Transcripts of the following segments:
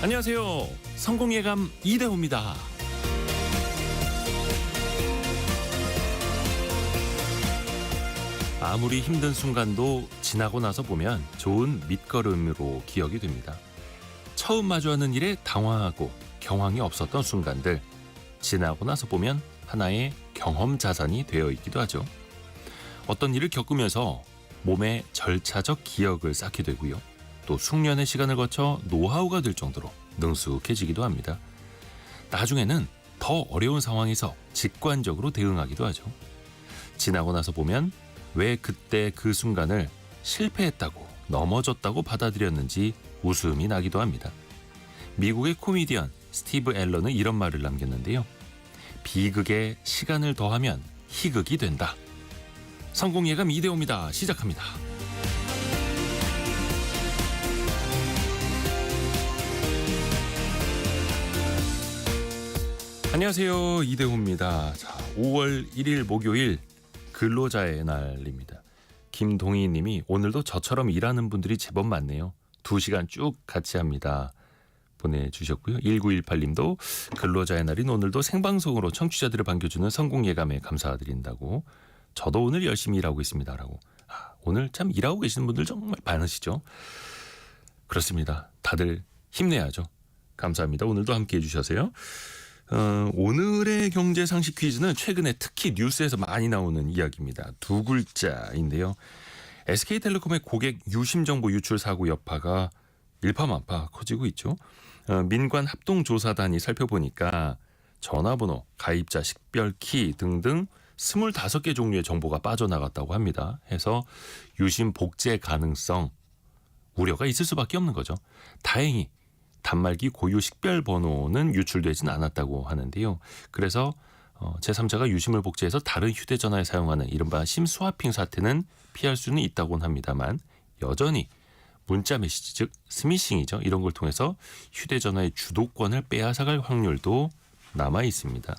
안녕하세요. 성공예감 이대호입니다. 아무리 힘든 순간도 지나고 나서 보면 좋은 밑거름으로 기억이 됩니다. 처음 마주하는 일에 당황하고 경황이 없었던 순간들, 지나고 나서 보면 하나의 경험 자산이 되어 있기도 하죠. 어떤 일을 겪으면서 몸에 절차적 기억을 쌓게 되고요. 또 숙련의 시간을 거쳐 노하우가 될 정도로 능숙해지기도 합니다. 나중에는 더 어려운 상황에서 직관적으로 대응하기도 하죠. 지나고 나서 보면 왜 그때 그 순간을 실패했다고 넘어졌다고 받아들였는지 웃음이 나기도 합니다. 미국의 코미디언 스티브 앨런은 이런 말을 남겼는데요. 비극에 시간을 더하면 희극이 된다. 성공예감 이대호입니다. 시작합니다. 안녕하세요. 이대호입니다. 자, 5월 1일 목요일 근로자의 날입니다. 김동희 님이 오늘도 저처럼 일하는 분들이 제법 많네요. 2시간 쭉 같이 합니다. 보내주셨고요. 1918님도 근로자의 날인 오늘도 생방송으로 청취자들을 반겨주는 성공예감에 감사드린다고. 저도 오늘 열심히 일하고 있습니다라고. 오늘 참 일하고 계시는 분들 정말 많으시죠. 그렇습니다. 다들 힘내야죠. 감사합니다. 오늘도 함께해 주셔서요. 오늘의 경제상식 퀴즈는 최근에 특히 뉴스에서 많이 나오는 이야기입니다. 두 글자인데요. SK텔레콤의 고객 유심정보 유출 사고 여파가 일파만파 커지고 있죠. 민관 합동조사단이 살펴보니까 전화번호, 가입자 식별키 등등 25개 종류의 정보가 빠져나갔다고 합니다. 해서 유심 복제 가능성 우려가 있을 수밖에 없는 거죠. 다행히 단말기 고유 식별번호는 유출되진 않았다고 하는데요. 그래서 제3자가 유심을 복제해서 다른 휴대전화에 사용하는 이른바 심스와핑 사태는 피할 수는 있다고는 합니다만 여전히 문자 메시지 즉 스미싱이죠. 이런 걸 통해서 휴대전화의 주도권을 빼앗아갈 확률도 남아 있습니다.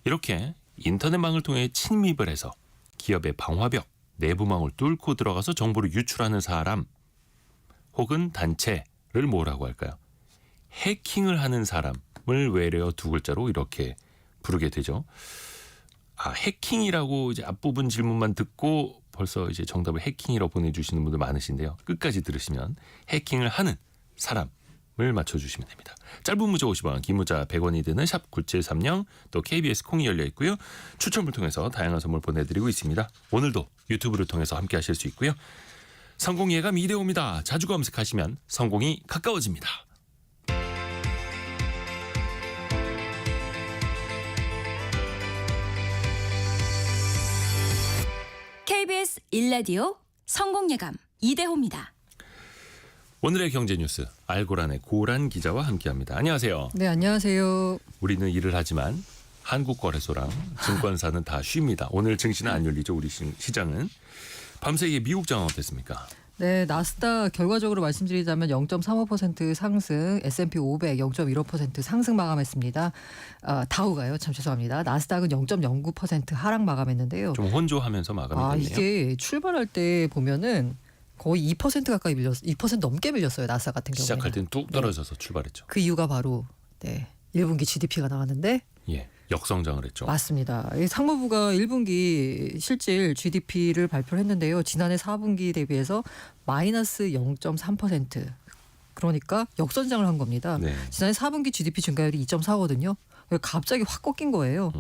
이렇게 인터넷망을 통해 침입을 해서 기업의 방화벽, 내부망을 뚫고 들어가서 정보를 유출하는 사람 혹은 단체를 뭐라고 할까요? 해킹을 하는 사람을 외래어 두 글자로 이렇게 부르게 되죠. 해킹이라고 이제 앞부분 질문만 듣고 벌써 이제 정답을 해킹이라고 보내주시는 분들 많으신데요. 끝까지 들으시면 해킹을 하는 사람을 맞춰주시면 됩니다. 짧은 문자 50원, 긴 문자 100원이 드는 샵 9730, 또 KBS 콩이 열려 있고요. 추첨을 통해서 다양한 선물 보내드리고 있습니다. 오늘도 유튜브를 통해서 함께 하실 수 있고요. 성공예감 이대호입니다. 자주 검색하시면 성공이 가까워집니다. KBS 1라디오 성공예감 이대호입니다. 오늘의 경제뉴스 알고란의 고란 기자와 함께합니다. 안녕하세요. 네, 안녕하세요. 우리는 일을 하지만 한국거래소랑 증권사는 다 쉽니다. 오늘 증시는 안 열리죠. 우리 시장은. 밤새 미국 장은 어땠습니까? 네, 나스닥 결과적으로 말씀드리자면 0.35% 상승, S&P 500 0.15% 상승 마감했습니다. 다우가요. 참 죄송합니다. 나스닥은 0.09% 하락 마감했는데요. 좀 혼조하면서 마감이 됐네요. 이게 출발할 때 보면은 거의 2% 가까이 밀렸어요. 2% 넘게 밀렸어요. 나스닥 같은 경우에는. 시작할 때는 뚝 떨어져서 출발했죠. 그 이유가 바로 1분기 GDP가 나왔는데 역성장을 했죠. 맞습니다. 상무부가 1분기 실질 GDP를 발표를 했는데요. 지난해 4분기 대비해서 마이너스 0.3%. 그러니까 역선장을 한 겁니다. 네. 지난해 4분기 GDP 증가율이 2.4거든요. 갑자기 확 꺾인 거예요.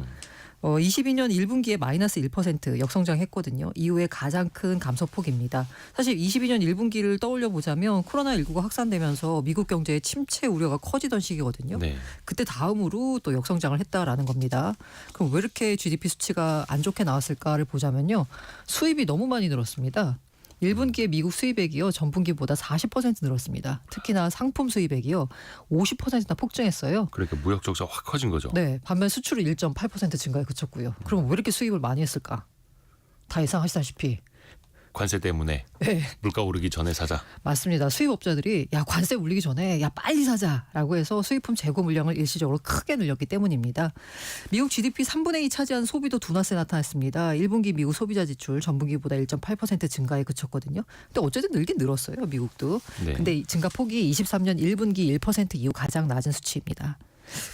22년 1분기에 마이너스 1% 역성장했거든요. 이후에 가장 큰 감소폭입니다. 사실 22년 1분기를 떠올려 보자면 코로나19가 확산되면서 미국 경제의 침체 우려가 커지던 시기거든요. 네. 그때 다음으로 또 역성장을 했다라는 겁니다. 그럼 왜 이렇게 GDP 수치가 안 좋게 나왔을까를 보자면요. 수입이 너무 많이 늘었습니다. 1분기에 미국 수입액이요. 전분기보다 40% 늘었습니다. 특히나 상품 수입액이요. 50%나 폭증했어요. 그러니까 무역 적자 확 커진 거죠. 네, 반면 수출은 1.8% 증가에 그쳤고요. 그럼 왜 이렇게 수입을 많이 했을까? 다 예상하시다시피 관세 때문에 네. 물가 오르기 전에 사자. 맞습니다. 수입업자들이 야 관세 울리기 전에 야 빨리 사자라고 해서 수입품 재고 물량을 일시적으로 크게 늘렸기 때문입니다. 미국 GDP 3분의 2 차지한 소비도 둔화세 나타났습니다. 1분기 미국 소비자 지출 전분기보다 1.8% 증가에 그쳤거든요. 근데 어쨌든 늘긴 늘었어요. 미국도. 네. 근데 이 증가폭이 23년 1분기 1% 이후 가장 낮은 수치입니다.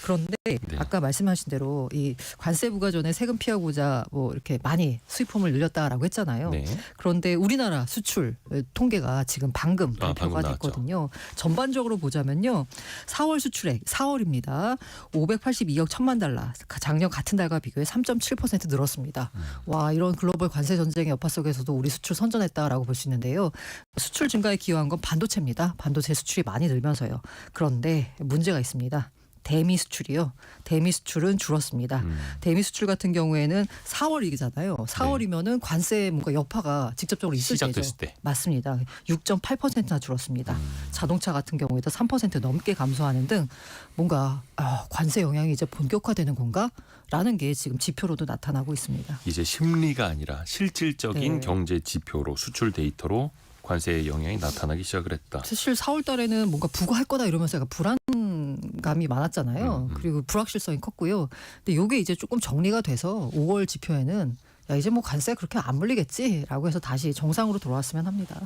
그런데 아까 말씀하신 대로 이 관세 부과 전에 세금 피하고자 뭐 이렇게 많이 수입품을 늘렸다라고 했잖아요. 네. 그런데 우리나라 수출 통계가 지금 방금 발표가 방금 됐거든요. 전반적으로 보자면요. 4월 수출액 4월입니다. 582억 1천만 달러. 작년 같은 달과 비교해 3.7% 늘었습니다. 와 이런 글로벌 관세 전쟁의 여파 속에서도 우리 수출 선전했다라고 볼 수 있는데요. 수출 증가에 기여한 건 반도체입니다. 반도체 수출이 많이 늘면서요. 그런데 문제가 있습니다. 대미 수출이요. 대미 수출은 줄었습니다. 대미 수출 같은 경우에는 4월이잖아요. 4월이면은 관세 뭔가 여파가 직접적으로 있을 시작됐을 때죠. 때. 맞습니다. 6.8%나 줄었습니다. 자동차 같은 경우에도 3% 넘게 감소하는 등 뭔가 관세 영향이 이제 본격화되는 건가? 라는 게 지금 지표로도 나타나고 있습니다. 이제 심리가 아니라 실질적인 네. 경제 지표로 수출 데이터로 관세의 영향이 나타나기 시작을 했다. 사실 4월 달에는 뭔가 부과할 거다 이러면서 약간 불안감이 많았잖아요. 그리고 불확실성이 컸고요. 근데 이게 이제 조금 정리가 돼서 5월 지표에는 야 이제 뭐 관세 그렇게 안 물리겠지라고 해서 다시 정상으로 돌아왔으면 합니다.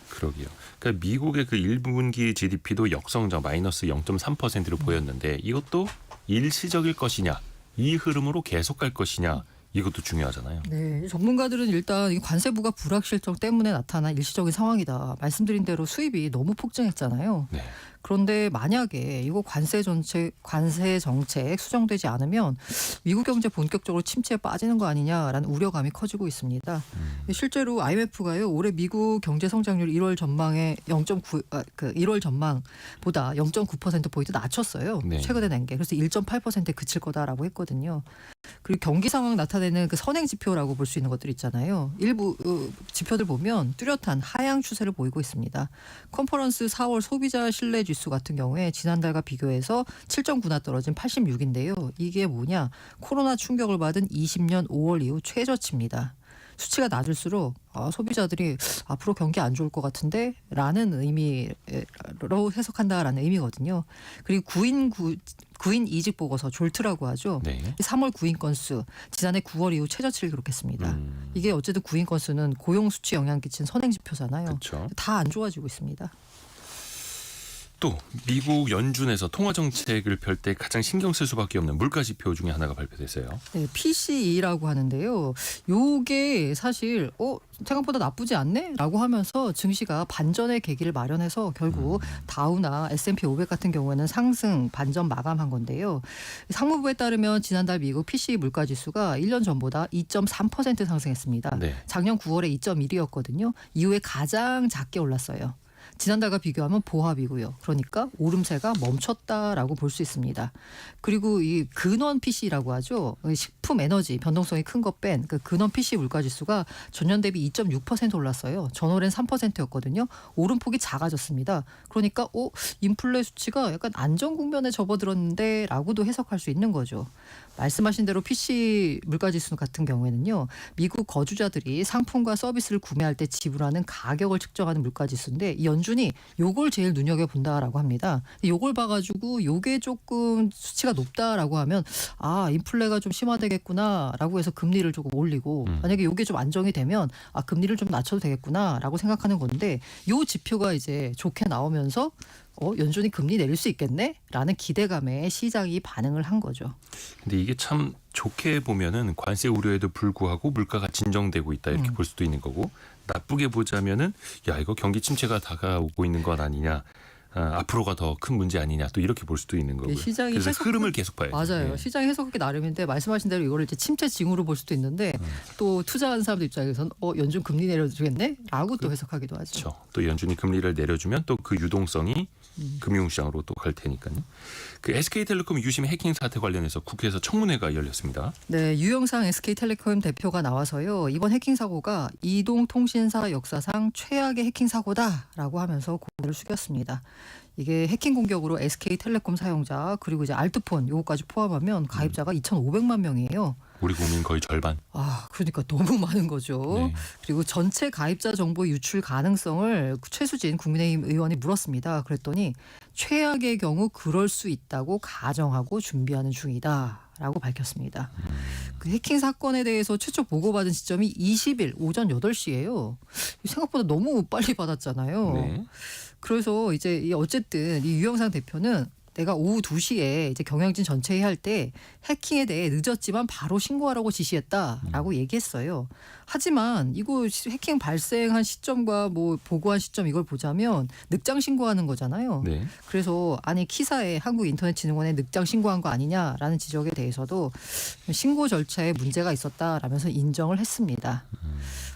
그러게요. 그러니까 미국의 그 1분기 GDP도 역성장 마이너스 0.3%로 보였는데 이것도 일시적일 것이냐, 이 흐름으로 계속 갈 것이냐, 이것도 중요하잖아요. 네, 전문가들은 일단 이 관세 부과 불확실성 때문에 나타난 일시적인 상황이다. 말씀드린 대로 수입이 너무 폭증했잖아요. 네. 그런데 만약에 이거 관세 정책 수정되지 않으면 미국 경제 본격적으로 침체에 빠지는 거 아니냐라는 우려감이 커지고 있습니다. 실제로 IMF가요 올해 미국 경제 성장률 1월 전망에 1월 전망보다 0.9% 포인트 낮췄어요. 네. 최근에 낸 게. 그래서 1.8%에 그칠 거다라고 했거든요. 그리고 경기 상황 나타내는 그 선행 지표라고 볼 수 있는 것들 있잖아요. 일부 지표들 보면 뚜렷한 하향 추세를 보이고 있습니다. 컨퍼런스 4월 소비자 신뢰 지수 같은 경우에 지난달과 비교해서 7.9나 떨어진 86인데요. 이게 뭐냐? 코로나 충격을 받은 20년 5월 이후 최저치입니다. 수치가 낮을수록 소비자들이 앞으로 경기 안 좋을 것 같은데 라는 의미로 해석한다라는 의미거든요. 그리고 구인 이직 보고서 졸트라고 하죠. 네. 3월 구인 건수 지난해 9월 이후 최저치를 기록했습니다. 이게 어쨌든 구인 건수는 고용 수치 영향 끼친 선행 지표잖아요. 그렇죠. 다 안 좋아지고 있습니다. 또 미국 연준에서 통화 정책을 펼 때 가장 신경 쓸 수밖에 없는 물가 지표 중에 하나가 발표됐어요. 네, PCE라고 하는데요. 요게 사실 생각보다 나쁘지 않네? 라고 하면서 증시가 반전의 계기를 마련해서 결국 다우나 S&P 500 같은 경우에는 상승 반전 마감한 건데요. 상무부에 따르면 지난달 미국 PCE 물가 지수가 1년 전보다 2.3% 상승했습니다. 네. 작년 9월에 2.1이었거든요. 이후에 가장 작게 올랐어요. 지난달과 비교하면 보합이고요. 그러니까 오름세가 멈췄다라고 볼 수 있습니다. 그리고 이 근원 PC라고 하죠. 식품 에너지 변동성이 큰 것 뺀 그 근원 PC 물가지수가 전년 대비 2.6% 올랐어요. 전월엔 3%였거든요. 오름폭이 작아졌습니다. 그러니까 인플레 수치가 약간 안정 국면에 접어들었는데 라고도 해석할 수 있는 거죠. 말씀하신 대로 PC 물가지수 같은 경우에는요. 미국 거주자들이 상품과 서비스를 구매할 때 지불하는 가격을 측정하는 물가지수인데 이 연준이 요걸 제일 눈여겨본다라고 합니다. 요걸 봐가지고 요게 조금 수치가 높다라고 하면 인플레가 좀 심화되겠구나라고 해서 금리를 조금 올리고 만약에 요게 좀 안정이 되면 금리를 좀 낮춰도 되겠구나라고 생각하는 건데 요 지표가 이제 좋게 나오면서 연준이 금리 내릴 수 있겠네?라는 기대감에 시장이 반응을 한 거죠. 근데 이게 참 좋게 보면은 관세 우려에도 불구하고 물가가 진정되고 있다 이렇게 볼 수도 있는 거고 나쁘게 보자면은 이거 경기 침체가 다가오고 있는 것 아니냐. 앞으로가 더 큰 문제 아니냐 또 이렇게 볼 수도 있는 거고요. 시장이 그래서 흐름을 계속 봐야죠. 맞아요. 네. 시장이 해석하기 나름인데 말씀하신 대로 이거를 이제 침체 징후로 볼 수도 있는데 또 투자하는 사람들 입장에서는 연준 금리 내려주겠네?라고 또 해석하기도 하죠. 그렇죠. 또 연준이 금리를 내려주면 또 그 유동성이 금융시장으로 또 갈 테니까요. 그 SK텔레콤 유심 해킹 사태 관련해서 국회에서 청문회가 열렸습니다. 네, 유영상 SK텔레콤 대표가 나와서요. 이번 해킹 사고가 이동통신사 역사상 최악의 해킹 사고다라고 하면서 고개를 숙였습니다. 이게 해킹 공격으로 SK텔레콤 사용자 그리고 이제 알트폰 요거까지 포함하면 가입자가 2,500만 명이에요. 우리 국민 거의 절반. 아, 그러니까 너무 많은 거죠. 네. 그리고 전체 가입자 정보 유출 가능성을 최수진 국민의힘 의원이 물었습니다. 그랬더니 최악의 경우 그럴 수 있다고 가정하고 준비하는 중이다라고 밝혔습니다. 그 해킹 사건에 대해서 최초 보고받은 시점이 20일 오전 8시예요. 생각보다 너무 빨리 받았잖아요. 네. 그래서 이제 어쨌든 이 유영상 대표는 내가 오후 2시에 이제 경영진 전체 회의할 때 해킹에 대해 늦었지만 바로 신고하라고 지시했다라고 얘기했어요. 하지만 이거 해킹 발생한 시점과 뭐 보고한 시점 이걸 보자면 늑장 신고하는 거잖아요. 네. 그래서 아니 키사에 한국인터넷진흥원에 늑장 신고한 거 아니냐라는 지적에 대해서도 신고 절차에 문제가 있었다라면서 인정을 했습니다.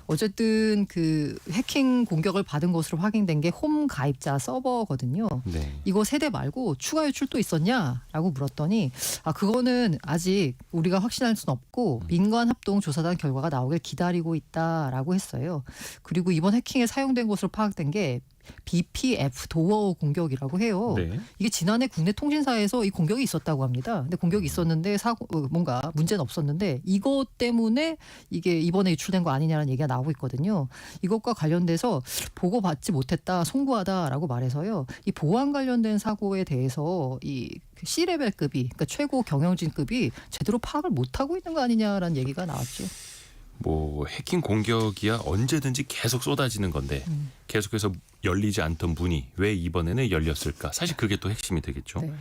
어쨌든 그 해킹 공격을 받은 것으로 확인된 게 홈 가입자 서버거든요. 네. 이거 세대 말고 추가 유출도 있었냐라고 물었더니 그거는 아직 우리가 확신할 수는 없고 민관 합동 조사단 결과가 나오길 기다리고 있다라고 했어요. 그리고 이번 해킹에 사용된 것으로 파악된 게 BPF 도어 공격이라고 해요. 네. 이게 지난해 국내 통신사에서 이 공격이 있었다고 합니다. 근데 공격이 있었는데 뭔가 문제는 없었는데 이것 때문에 이게 이번에 유출된 거 아니냐라는 얘기가 나오고 있거든요. 이것과 관련돼서 보고받지 못했다, 송구하다라고 말해서요. 이 보안 관련된 사고에 대해서 이 C레벨급이 그러니까 최고 경영진급이 제대로 파악을 못하고 있는 거 아니냐라는 얘기가 나왔죠. 뭐 해킹 공격이야 언제든지 계속 쏟아지는 건데 계속해서 열리지 않던 문이 왜 이번에는 열렸을까? 사실 그게 또 핵심이 되겠죠. 네.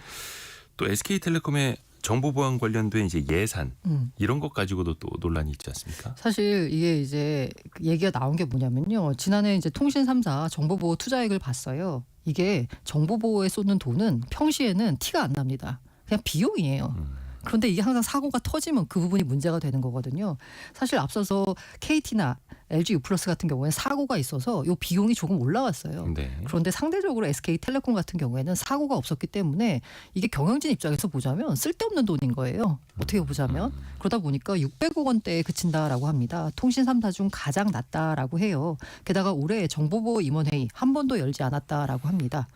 또 SK텔레콤의 정보 보안 관련된 이제 예산 이런 것 가지고도 또 논란이 있지 않습니까? 사실 이게 이제 얘기가 나온 게 뭐냐면요. 지난해 이제 통신 3사 정보보호 투자액을 봤어요. 이게 정보보호에 쏟는 돈은 평시에는 티가 안 납니다. 그냥 비용이에요. 그런데 이게 항상 사고가 터지면 그 부분이 문제가 되는 거거든요. 사실 앞서서 KT나 LG U+ 같은 경우에는 사고가 있어서 이 비용이 조금 올라갔어요. 네. 그런데 상대적으로 SK텔레콤 같은 경우에는 사고가 없었기 때문에 이게 경영진 입장에서 보자면 쓸데없는 돈인 거예요. 어떻게 보자면. 그러다 보니까 600억 원대에 그친다라고 합니다. 통신 3사 중 가장 낮다라고 해요. 게다가 올해 정보보호 임원회의 한 번도 열지 않았다라고 합니다.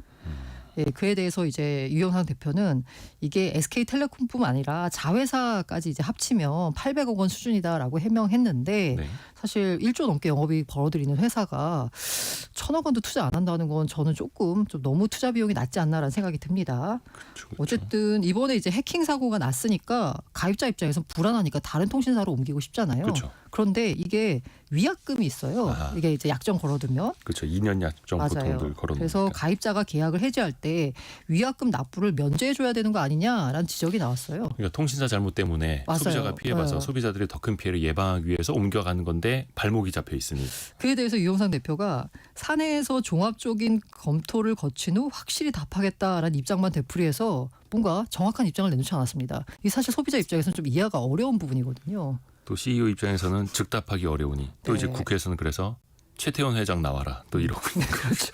예, 그에 대해서 이제 유영상 대표는 이게 SK텔레콤뿐만 아니라 자회사까지 이제 합치면 800억 원 수준이다라고 해명했는데 네. 사실 1조 넘게 영업이익 벌어들이는 회사가 1,000억 원도 투자 안 한다는 건 저는 조금 좀 너무 투자 비용이 낮지 않나라는 생각이 듭니다. 그렇죠. 어쨌든 이번에 이제 해킹 사고가 났으니까 가입자 입장에서 불안하니까 다른 통신사로 옮기고 싶잖아요. 그렇죠. 그런데 이게 위약금이 있어요. 아. 이게 이제 약정 걸어두면. 그렇죠. 2년 약정 맞아요. 보통들 걸어놓으니까. 그래서 가입자가 계약을 해지할 때 위약금 납부를 면제해줘야 되는 거 아니냐라는 지적이 나왔어요. 그러니까 통신사 잘못 때문에 맞아요. 소비자가 피해봐서 네. 소비자들이 더 큰 피해를 예방하기 위해서 옮겨가는 건데 발목이 잡혀 있으니. 그에 대해서 유영상 대표가 사내에서 종합적인 검토를 거친 후 확실히 답하겠다라는 입장만 되풀이해서 뭔가 정확한 입장을 내놓지 않았습니다. 이게 사실 소비자 입장에서는 좀 이해가 어려운 부분이거든요. 또 CEO 입장에서는 즉답하기 어려우니 또 네. 이제 국회에서는 그래서 최태원 회장 나와라 또 이러고 있는 거죠.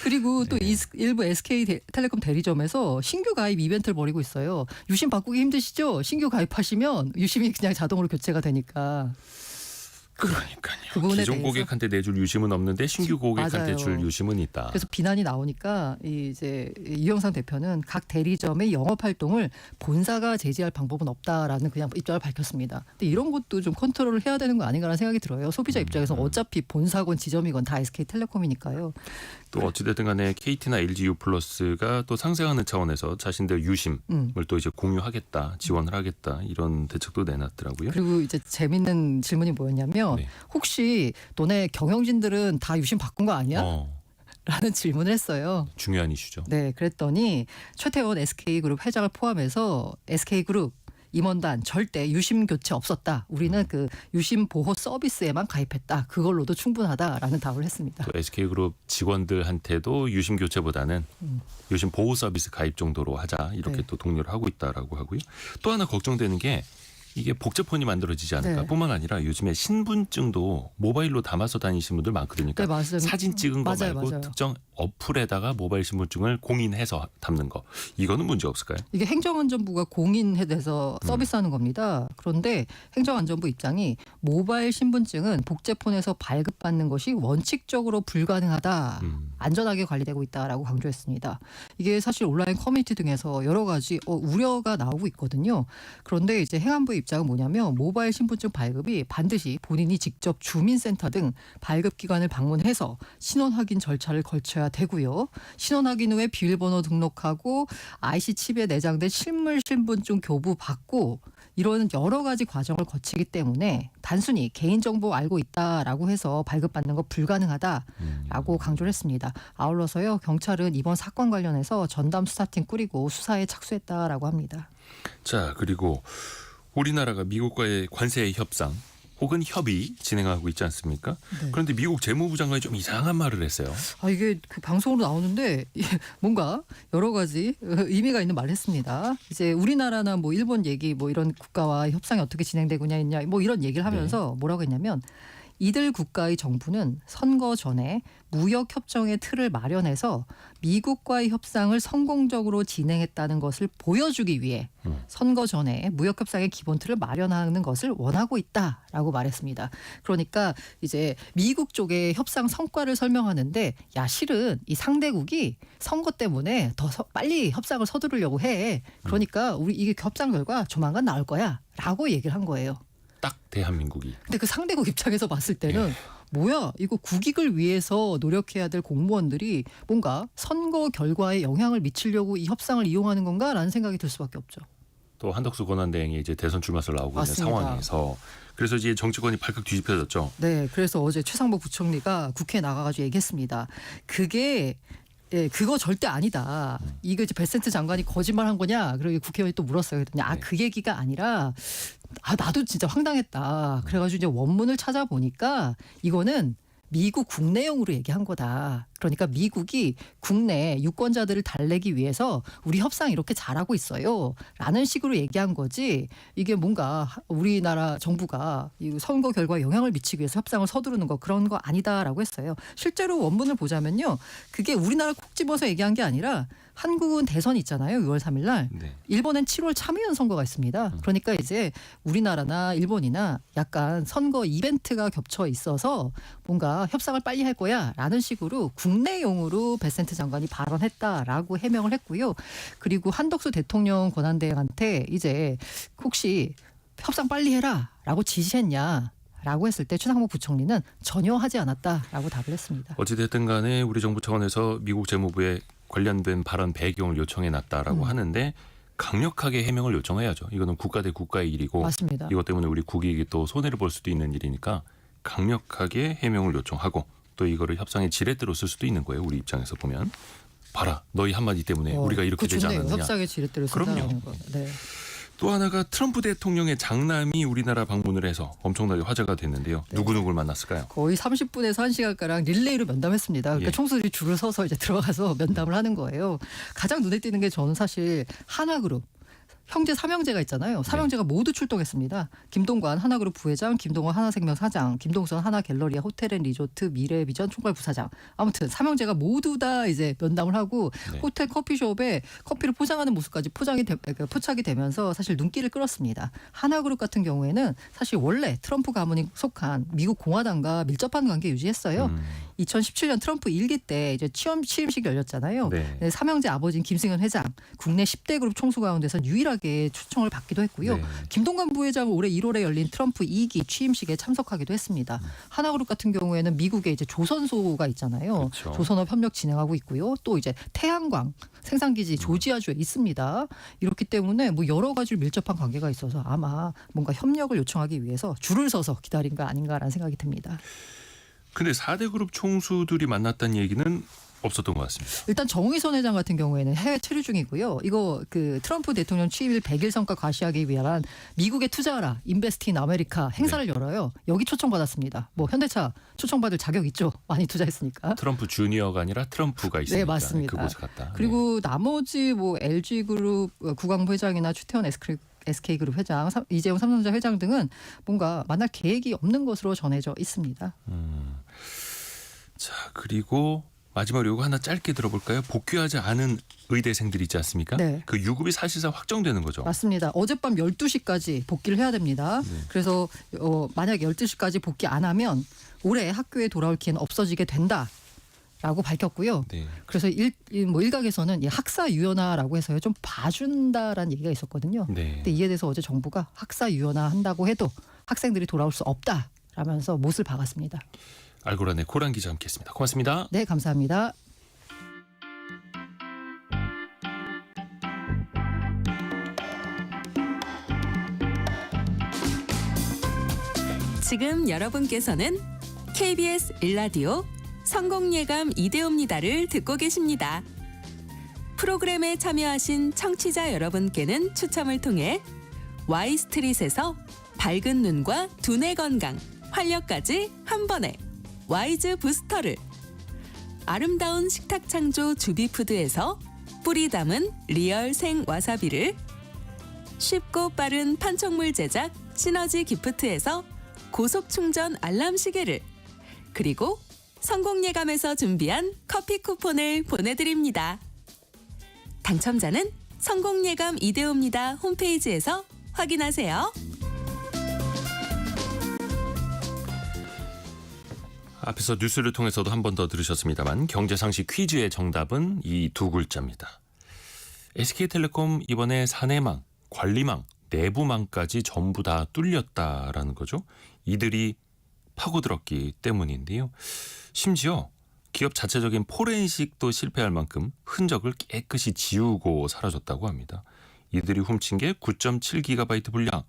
그리고 또 네. 일부 SK텔레콤 대리점에서 신규 가입 이벤트를 벌이고 있어요. 유심 바꾸기 힘드시죠? 신규 가입하시면 유심이 그냥 자동으로 교체가 되니까. 그러니까요. 그 부분에 기존 대해서. 고객한테 내줄 유심은 없는데 신규 고객한테 맞아요. 줄 유심은 있다. 그래서 비난이 나오니까 이제 유영상 대표는 각 대리점의 영업 활동을 본사가 제지할 방법은 없다라는 그냥 입장을 밝혔습니다. 근데 이런 것도 좀 컨트롤을 해야 되는 거 아닌가라는 생각이 들어요. 소비자 입장에서 어차피 본사건 지점이건 다 SK텔레콤이니까요. 또 어찌됐든 간에 KT나 LG U+가 또 상생하는 차원에서 자신들 유심을 또 이제 공유하겠다, 지원을 하겠다 이런 대책도 내놨더라고요. 그리고 이제 재밌는 질문이 뭐였냐면 네. 혹시 너네 경영진들은 다 유심 바꾼 거 아니야? 라는 질문을 했어요. 중요한 이슈죠. 네, 그랬더니 최태원 SK그룹 회장을 포함해서 SK그룹 임원단 절대 유심 교체 없었다. 우리는 그 유심 보호 서비스에만 가입했다. 그걸로도 충분하다라는 답을 했습니다. 또 SK그룹 직원들한테도 유심 교체보다는 유심 보호 서비스 가입 정도로 하자 이렇게 네. 또 독려를 하고 있다라고 하고요. 또 하나 걱정되는 게 이게 복제폰이 만들어지지 않을까. 네. 뿐만 아니라 요즘에 신분증도 모바일로 담아서 다니시는 분들 많거든요. 그러니까 네, 맞아요. 사진 찍은 거 맞아요, 말고 맞아요. 특정 어플에다가 모바일 신분증을 공인해서 담는 거. 이거는 문제 없을까요? 이게 행정안전부가 공인해서 서비스하는 겁니다. 그런데 행정안전부 입장이 모바일 신분증은 복제폰에서 발급받는 것이 원칙적으로 불가능하다. 안전하게 관리되고 있다라고 강조했습니다. 이게 사실 온라인 커뮤니티 등에서 여러 가지 우려가 나오고 있거든요. 그런데 이제 행안부 입장은 뭐냐면 모바일 신분증 발급이 반드시 본인이 직접 주민센터 등 발급 기관을 방문해서 신원 확인 절차를 거쳐야 되고요. 신원 확인 후에 비밀번호 등록하고 IC 칩에 내장된 실물 신분증 교부 받고 이런 여러 가지 과정을 거치기 때문에 단순히 개인정보 알고 있다라고 해서 발급받는 거 불가능하다라고 강조를 했습니다. 아울러서요 경찰은 이번 사건 관련해서 전담 수사팀 꾸리고 수사에 착수했다라고 합니다. 자, 그리고 우리나라가 미국과의 관세 협상 혹은 협의 진행하고 있지 않습니까? 네. 그런데 미국 재무부 장관이 좀 이상한 말을 했어요. 이게 그 방송으로 나오는데 뭔가 여러 가지 의미가 있는 말을 했습니다. 이제 우리나라나 뭐 일본 얘기 뭐 이런 국가와 협상이 어떻게 진행되느냐 뭐 이런 얘기를 하면서 뭐라고 했냐면 이들 국가의 정부는 선거 전에 무역 협정의 틀을 마련해서 미국과의 협상을 성공적으로 진행했다는 것을 보여주기 위해 선거 전에 무역 협상의 기본 틀을 마련하는 것을 원하고 있다라고 말했습니다. 그러니까 이제 미국 쪽의 협상 성과를 설명하는데 야 실은 이 상대국이 선거 때문에 더 빨리 협상을 서두르려고 해. 그러니까 우리 이게 협상 결과 조만간 나올 거야라고 얘기를 한 거예요. 딱 대한민국이. 근데 그 상대국 입장에서 봤을 때는 뭐야 이거 국익을 위해서 노력해야 될 공무원들이 뭔가 선거 결과에 영향을 미치려고 이 협상을 이용하는 건가라는 생각이 들 수밖에 없죠. 또 한덕수 권한대행이 이제 대선 출마설을 나오고 맞습니다. 있는 상황에서 그래서 이제 정치권이 발칵 뒤집혀졌죠. 네, 그래서 어제 최상목 부총리가 국회에 나가가지고 얘기했습니다. 그거 절대 아니다. 이거 이제 베센트 장관이 거짓말한 거냐? 그러고 국회의원이 또 물었어요. 그랬더니 그 얘기가 아니라 나도 진짜 황당했다. 그래가지고 이제 원문을 찾아보니까 이거는 미국 국내용으로 얘기한 거다. 그러니까 미국이 국내 유권자들을 달래기 위해서 우리 협상 이렇게 잘하고 있어요. 라는 식으로 얘기한 거지. 이게 뭔가 우리나라 정부가 이 선거 결과에 영향을 미치기 위해서 협상을 서두르는 거 그런 거 아니다라고 했어요. 실제로 원문을 보자면요. 그게 우리나라 콕 집어서 얘기한 게 아니라 한국은 대선이 있잖아요. 6월 3일 날. 네. 일본엔 7월 참의원 선거가 있습니다. 그러니까 이제 우리나라나 일본이나 약간 선거 이벤트가 겹쳐 있어서 뭔가 협상을 빨리 할 거야 라는 식으로 국내용으로 베센트 장관이 발언했다라고 해명을 했고요. 그리고 한덕수 대통령 권한대행한테 이제 혹시 협상 빨리 해라 라고 지시했냐 라고 했을 때 최상목 부총리는 전혀 하지 않았다라고 답을 했습니다. 어찌됐든 간에 우리 정부 차원에서 미국 재무부에 관련된 발언 배경을 요청해 놨다라고 하는데 강력하게 해명을 요청해야죠. 이거는 국가 대 국가의 일이고 맞습니다. 이것 때문에 우리 국익이 또 손해를 볼 수도 있는 일이니까 강력하게 해명을 요청하고 또 이거를 협상의 지렛대로 쓸 수도 있는 거예요. 우리 입장에서 보면. 봐라. 너희 한마디 때문에 우리가 이렇게 되지 좋네요. 않았느냐. 협상의 지렛대로 쓴다는 거. 네. 또 하나가 트럼프 대통령의 장남이 우리나라 방문을 해서 엄청나게 화제가 됐는데요. 누구누구를 만났을까요? 거의 30분에서 1시간가량 릴레이로 면담했습니다. 그러니까 총수들이 줄을 서서 이제 들어가서 면담을 하는 거예요. 가장 눈에 띄는 게 저는 사실 한화그룹. 형제 삼형제가 있잖아요. 삼형제가 모두 출동했습니다. 김동관 하나그룹 부회장, 김동원 하나생명 사장, 김동선 하나갤러리아 호텔앤리조트 미래비전 총괄 부사장. 아무튼 삼형제가 모두 다 이제 면담을 하고 호텔 커피숍에 커피를 포장하는 모습까지 포착이 되면서 사실 눈길을 끌었습니다. 하나그룹 같은 경우에는 사실 원래 트럼프 가문이 속한 미국 공화당과 밀접한 관계 유지했어요. 2017년 트럼프 1기 때 이제 취임식 열렸잖아요. 네. 삼형제 아버지인 김승현 회장, 국내 10대 그룹 총수 가운데서 유일하게 초청을 받기도 했고요. 네. 김동관 부회장은 올해 1월에 열린 트럼프 2기 취임식에 참석하기도 했습니다. 하나그룹 같은 경우에는 미국에 이제 조선소가 있잖아요. 그렇죠. 조선업 협력 진행하고 있고요. 또 이제 태양광 생산기지 조지아주에 있습니다. 이렇기 때문에 뭐 여러 가지로 밀접한 관계가 있어서 아마 뭔가 협력을 요청하기 위해서 줄을 서서 기다린 거 아닌가라는 생각이 듭니다. 근데 4대 그룹 총수들이 만났다는 얘기는 없었던 것 같습니다. 일단 정의선 회장 같은 경우에는 해외 체류 중이고요. 이거 그 트럼프 대통령 취임일 100일 성과 과시하기 위한 미국에 투자하라 인베스트 인 아메리카 행사를 열어요. 여기 초청받았습니다. 뭐 현대차 초청받을 자격 있죠. 많이 투자했으니까. 트럼프 주니어가 아니라 트럼프가 있으니까 네, 맞습니다. 그곳에 갔다. 그리고 나머지 뭐 LG 그룹 국방부 회장이나 추태원 SK그룹 회장, 이재용 삼성전자 회장 등은 뭔가 만날 계획이 없는 것으로 전해져 있습니다. 자, 그리고 마지막으로 이거 하나 짧게 들어볼까요? 복귀하지 않은 의대생들이 있지 않습니까? 네. 그 유급이 사실상 확정되는 거죠. 맞습니다. 어젯밤 12시까지 복귀를 해야 됩니다. 네. 그래서 만약에 12시까지 복귀 안 하면 올해 학교에 돌아올 기회는 없어지게 된다라고 밝혔고요. 네. 그래서 일각에서는 이 학사 유연화라고 해서요 좀 봐준다라는 얘기가 있었거든요. 네. 근데 이에 대해서 어제 정부가 학사 유연화 한다고 해도 학생들이 돌아올 수 없다라면서 못을 박았습니다. 알고라네 고란 기자 함께했습니다. 고맙습니다. 네, 감사합니다. 지금 여러분께서는 KBS 일라디오 성공예감 이대호입니다를 듣고 계십니다. 프로그램에 참여하신 청취자 여러분께는 추첨을 통해 Y스트릿에서 밝은 눈과 두뇌 건강, 활력까지 한 번에 와이즈 부스터를, 아름다운 식탁 창조 주비푸드에서 뿌리 담은 리얼 생 와사비를, 쉽고 빠른 판촉물 제작 시너지 기프트에서 고속 충전 알람 시계를, 그리고 성공예감에서 준비한 커피 쿠폰을 보내드립니다. 당첨자는 성공예감 이대호입니다 홈페이지에서 확인하세요. 앞에서 뉴스를 통해서도 한 번 더 들으셨습니다만 경제상식 퀴즈의 정답은 이 두 글자입니다. SK텔레콤 이번에 사내망, 관리망, 내부망까지 전부 다 뚫렸다라는 거죠. 이들이 파고들었기 때문인데요. 심지어 기업 자체적인 포렌식도 실패할 만큼 흔적을 깨끗이 지우고 사라졌다고 합니다. 이들이 훔친 게 9.7GB 분량,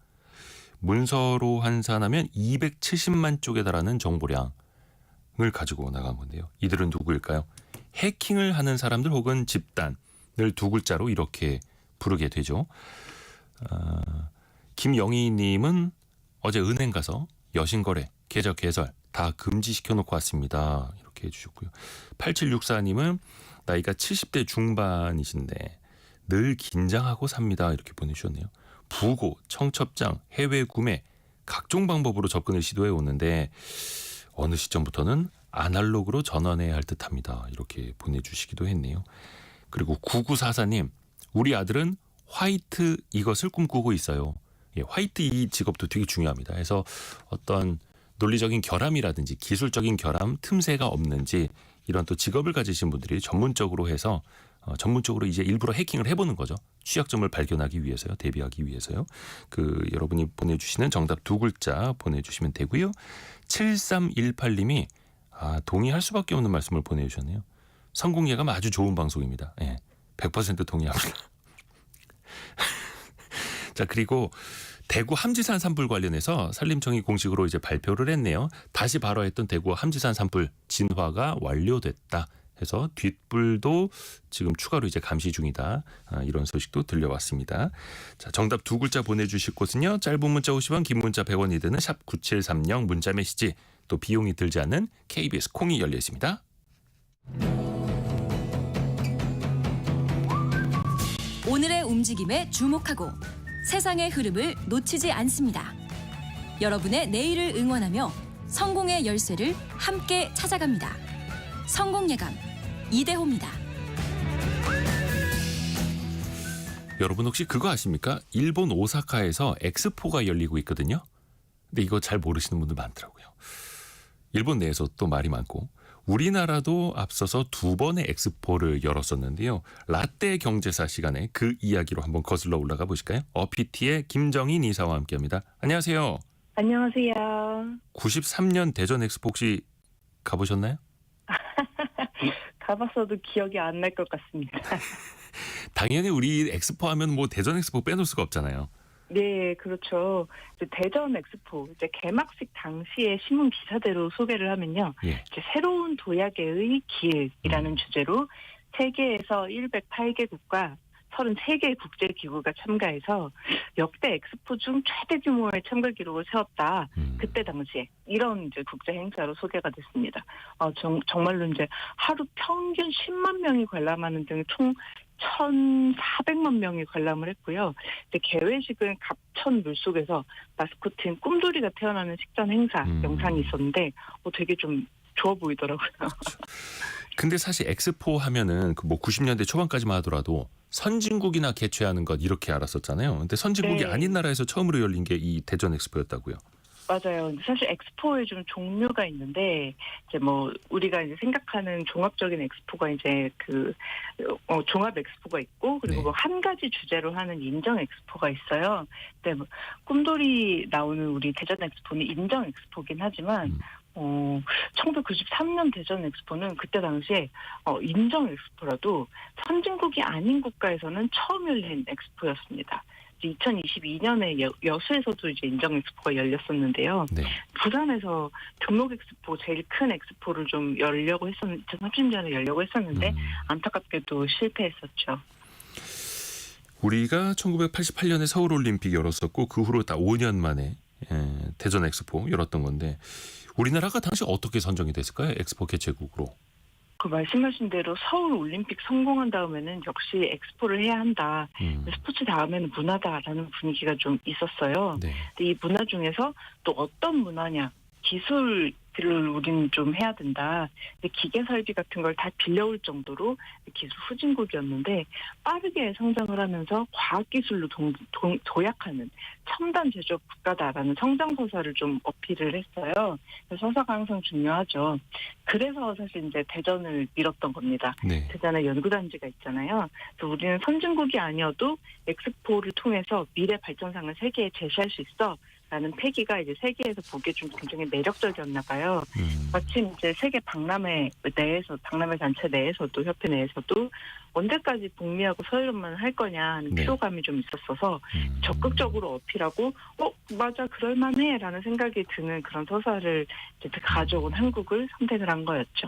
문서로 환산하면 270만 쪽에 달하는 정보량을 가지고 나간 건데요. 이들은 누구일까요? 해킹을 하는 사람들 혹은 집단을 두 글자로 이렇게 부르게 되죠. 김영희 님은 어제 은행 가서 여신거래, 계좌 개설 다 금지시켜 놓고 왔습니다. 이렇게 해주셨고요. 8764님은 나이가 70대 중반이신데 늘 긴장하고 삽니다. 이렇게 보내주셨네요. 부고, 청첩장, 해외 구매 각종 방법으로 접근을 시도해 오는데 어느 시점부터는 아날로그로 전환해야 할 듯합니다. 이렇게 보내주시기도 했네요. 그리고 9944님, 우리 아들은 화이트 이것을 꿈꾸고 있어요. 예, 화이트 이 직업도 되게 중요합니다. 그래서 어떤 논리적인 결함이라든지 기술적인 결함, 틈새가 없는지 이런 또 직업을 가지신 분들이 전문적으로 해서 전문적으로 이제 일부러 해킹을 해보는 거죠. 취약점을 발견하기 위해서요. 대비하기 위해서요. 여러분이 보내주시는 정답 두 글자 보내주시면 되고요. 7318님이 동의할 수밖에 없는 말씀을 보내주셨네요. 성공예감 아주 좋은 방송입니다. 예, 100% 동의합니다. 자, 그리고 대구 함지산 산불 관련해서 산림청이 공식으로 이제 발표를 했네요. 다시 발화했던 대구 함지산 산불 진화가 완료됐다 해서 뒷불도 지금 추가로 이제 감시 중이다. 이런 소식도 들려왔습니다. 자, 정답 두 글자 보내주실 곳은요. 짧은 문자 50원, 긴 문자 100원이 드는 샵 9730 문자 메시지, 또 비용이 들지 않는 KBS 콩이 열려 있습니다. 오늘의 움직임에 주목하고 세상의 흐름을 놓치지 않습니다. 여러분의 내일을 응원하며 성공의 열쇠를 함께 찾아갑니다. 성공예감 이대호입니다. 여러분 혹시 그거 아십니까? 일본 오사카에서 엑스포가 열리고 있거든요. 근데 이거 잘 모르시는 분들 많더라고요. 일본 내에서 또 말이 많고 우리나라도 앞서서 두 번의 엑스포를 열었었는데요. 라떼 경제사 시간에 그 이야기로 한번 거슬러 올라가 보실까요? 어피티의 김정인 이사와 함께합니다. 안녕하세요. 안녕하세요. 93년 대전 엑스포 혹시 가보셨나요? 가봤어도 기억이 안 날 것 같습니다. 당연히 우리 엑스포 하면 뭐 대전 엑스포 빼놓을 수가 없잖아요. 네, 그렇죠. 이제 대전 엑스포 이제 개막식 당시에 신문 기사대로 소개를 하면요, 예. 이제 새로운 도약의 길이라는 주제로 세계에서 108개국과 33개의 국제기구가 참가해서 역대 엑스포 중 최대 규모의 참가 기록을 세웠다. 그때 당시에 이런 이제 국제 행사로 소개가 됐습니다. 정말로 이제 하루 평균 10만 명이 관람하는 등 총 1,400만 명이 관람을 했고요. 이제 개회식은 갑천 물속에서 마스코트인 꿈돌이가 태어나는 식전 행사 영상이 있었는데 되게 좀 좋아 보이더라고요. 근데 사실 엑스포 하면은 그 뭐 90년대 초반까지만 하더라도 선진국이나 개최하는 것 이렇게 알았었잖아요. 근데 선진국이 네. 아닌 나라에서 처음으로 열린 게 이 대전 엑스포였다고요. 맞아요. 사실 엑스포에 좀 종류가 있는데 이제 뭐 우리가 이제 생각하는 종합적인 엑스포가 이제 그 종합 엑스포가 있고 그리고 네. 뭐 한 가지 주제로 하는 인정 엑스포가 있어요. 근데 뭐 꿈돌이 나오는 우리 대전 엑스포는 인정 엑스포긴 하지만 1993년 대전 엑스포는 그때 당시에 인정 엑스포라도 선진국이 아닌 국가에서는 처음 열린 엑스포였습니다. 2022년에 여수에서도 이제 인정 엑스포가 열렸었는데요. 네. 부산에서 종록 엑스포 제일 큰 엑스포를 좀 열려고 했었는데 2030년에 열려고 했었는데 안타깝게도 실패했었죠. 우리가 1988년에 서울올림픽 열었었고 그 후로 딱 5년 만에 대전 엑스포 열었던 건데 우리나라가 당시 어떻게 선정이 됐을까요? 엑스포 개최국으로. 그 말씀하신 대로 서울 올림픽 성공한 다음에는 역시 엑스포를 해야 한다. 스포츠 다음에는 문화다라는 분위기가 좀 있었어요. 네. 근데 이 문화 중에서 또 어떤 문화냐? 기술을 우리는 좀 해야 된다. 근데 기계 설비 같은 걸 다 빌려올 정도로 기술 후진국이었는데 빠르게 성장을 하면서 과학기술로 도약하는 첨단 제조업 국가다라는 성장서사를 좀 어필을 했어요. 그래서 서사가 항상 중요하죠. 그래서 사실 이제 대전을 밀었던 겁니다. 네. 대전에 연구단지가 있잖아요. 그래서 우리는 선진국이 아니어도 엑스포를 통해서 미래 발전상을 세계에 제시할 수 있어. 라는 패기가 이제 세계에서 보기에 좀 굉장히 매력적이었나 봐요. 마침 이제 세계 박람회 내에서, 박람회 단체 내에서도, 협회 내에서도 언제까지 북미하고 서유럽만 할 거냐 하는 네. 피로감이 좀 있었어서 적극적으로 어필하고, 맞아, 그럴만해 라는 생각이 드는 그런 서사를 이제 가져온 한국을 선택을 한 거였죠.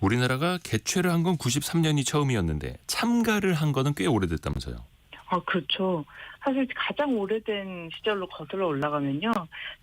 우리나라가 개최를 한 건 93년이 처음이었는데 참가를 한 거는 꽤 오래됐다면서요. 그렇죠. 사실 가장 오래된 시절로 거슬러 올라가면요.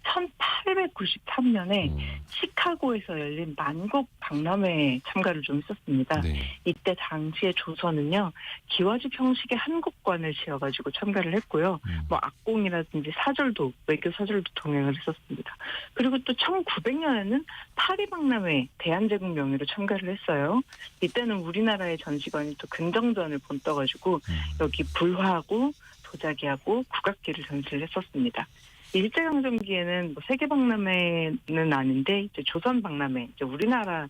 1893년에 시카고에서 열린 만국 박람회에 참가를 좀 했었습니다. 네. 이때 당시에 조선은요. 기와집 형식의 한국관을 지어가지고 참가를 했고요. 뭐 악공이라든지 사절도, 외교 사절도 동행을 했었습니다. 그리고 또 1900년에는 파리 박람회 대한제국 명의로 참가를 했어요. 이때는 우리나라의 전시관이 또 근정전을 본떠가지고 여기 불화하고 도자기하고 국악기를 전시를 했었습니다. 일제강점기에는 뭐 세계박람회는 아닌데 이제 조선박람회, 이제 우리나라에서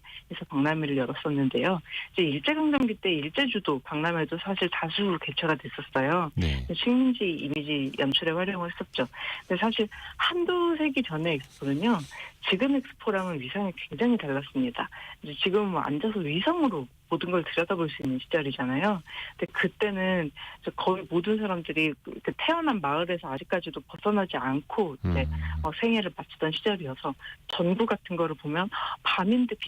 박람회를 열었었는데요. 이제 일제강점기 때 일제주도 박람회도 사실 다수 개최가 됐었어요. 네. 식민지 이미지 연출에 활용을 했었죠. 근데 사실 한두 세기 전의 엑스포는요. 지금 엑스포랑은 위상이 굉장히 달랐습니다. 이제 지금 뭐 앉아서 위성으로 모든 걸 들여다볼 수 있는 시절이잖아요. 근데 그때는 거의 모든 사람들이 태어난 마을에서 아직까지도 벗어나지 않고 이제 생애를 마치던 시절이어서 전구 같은 거를 보면 밤인데도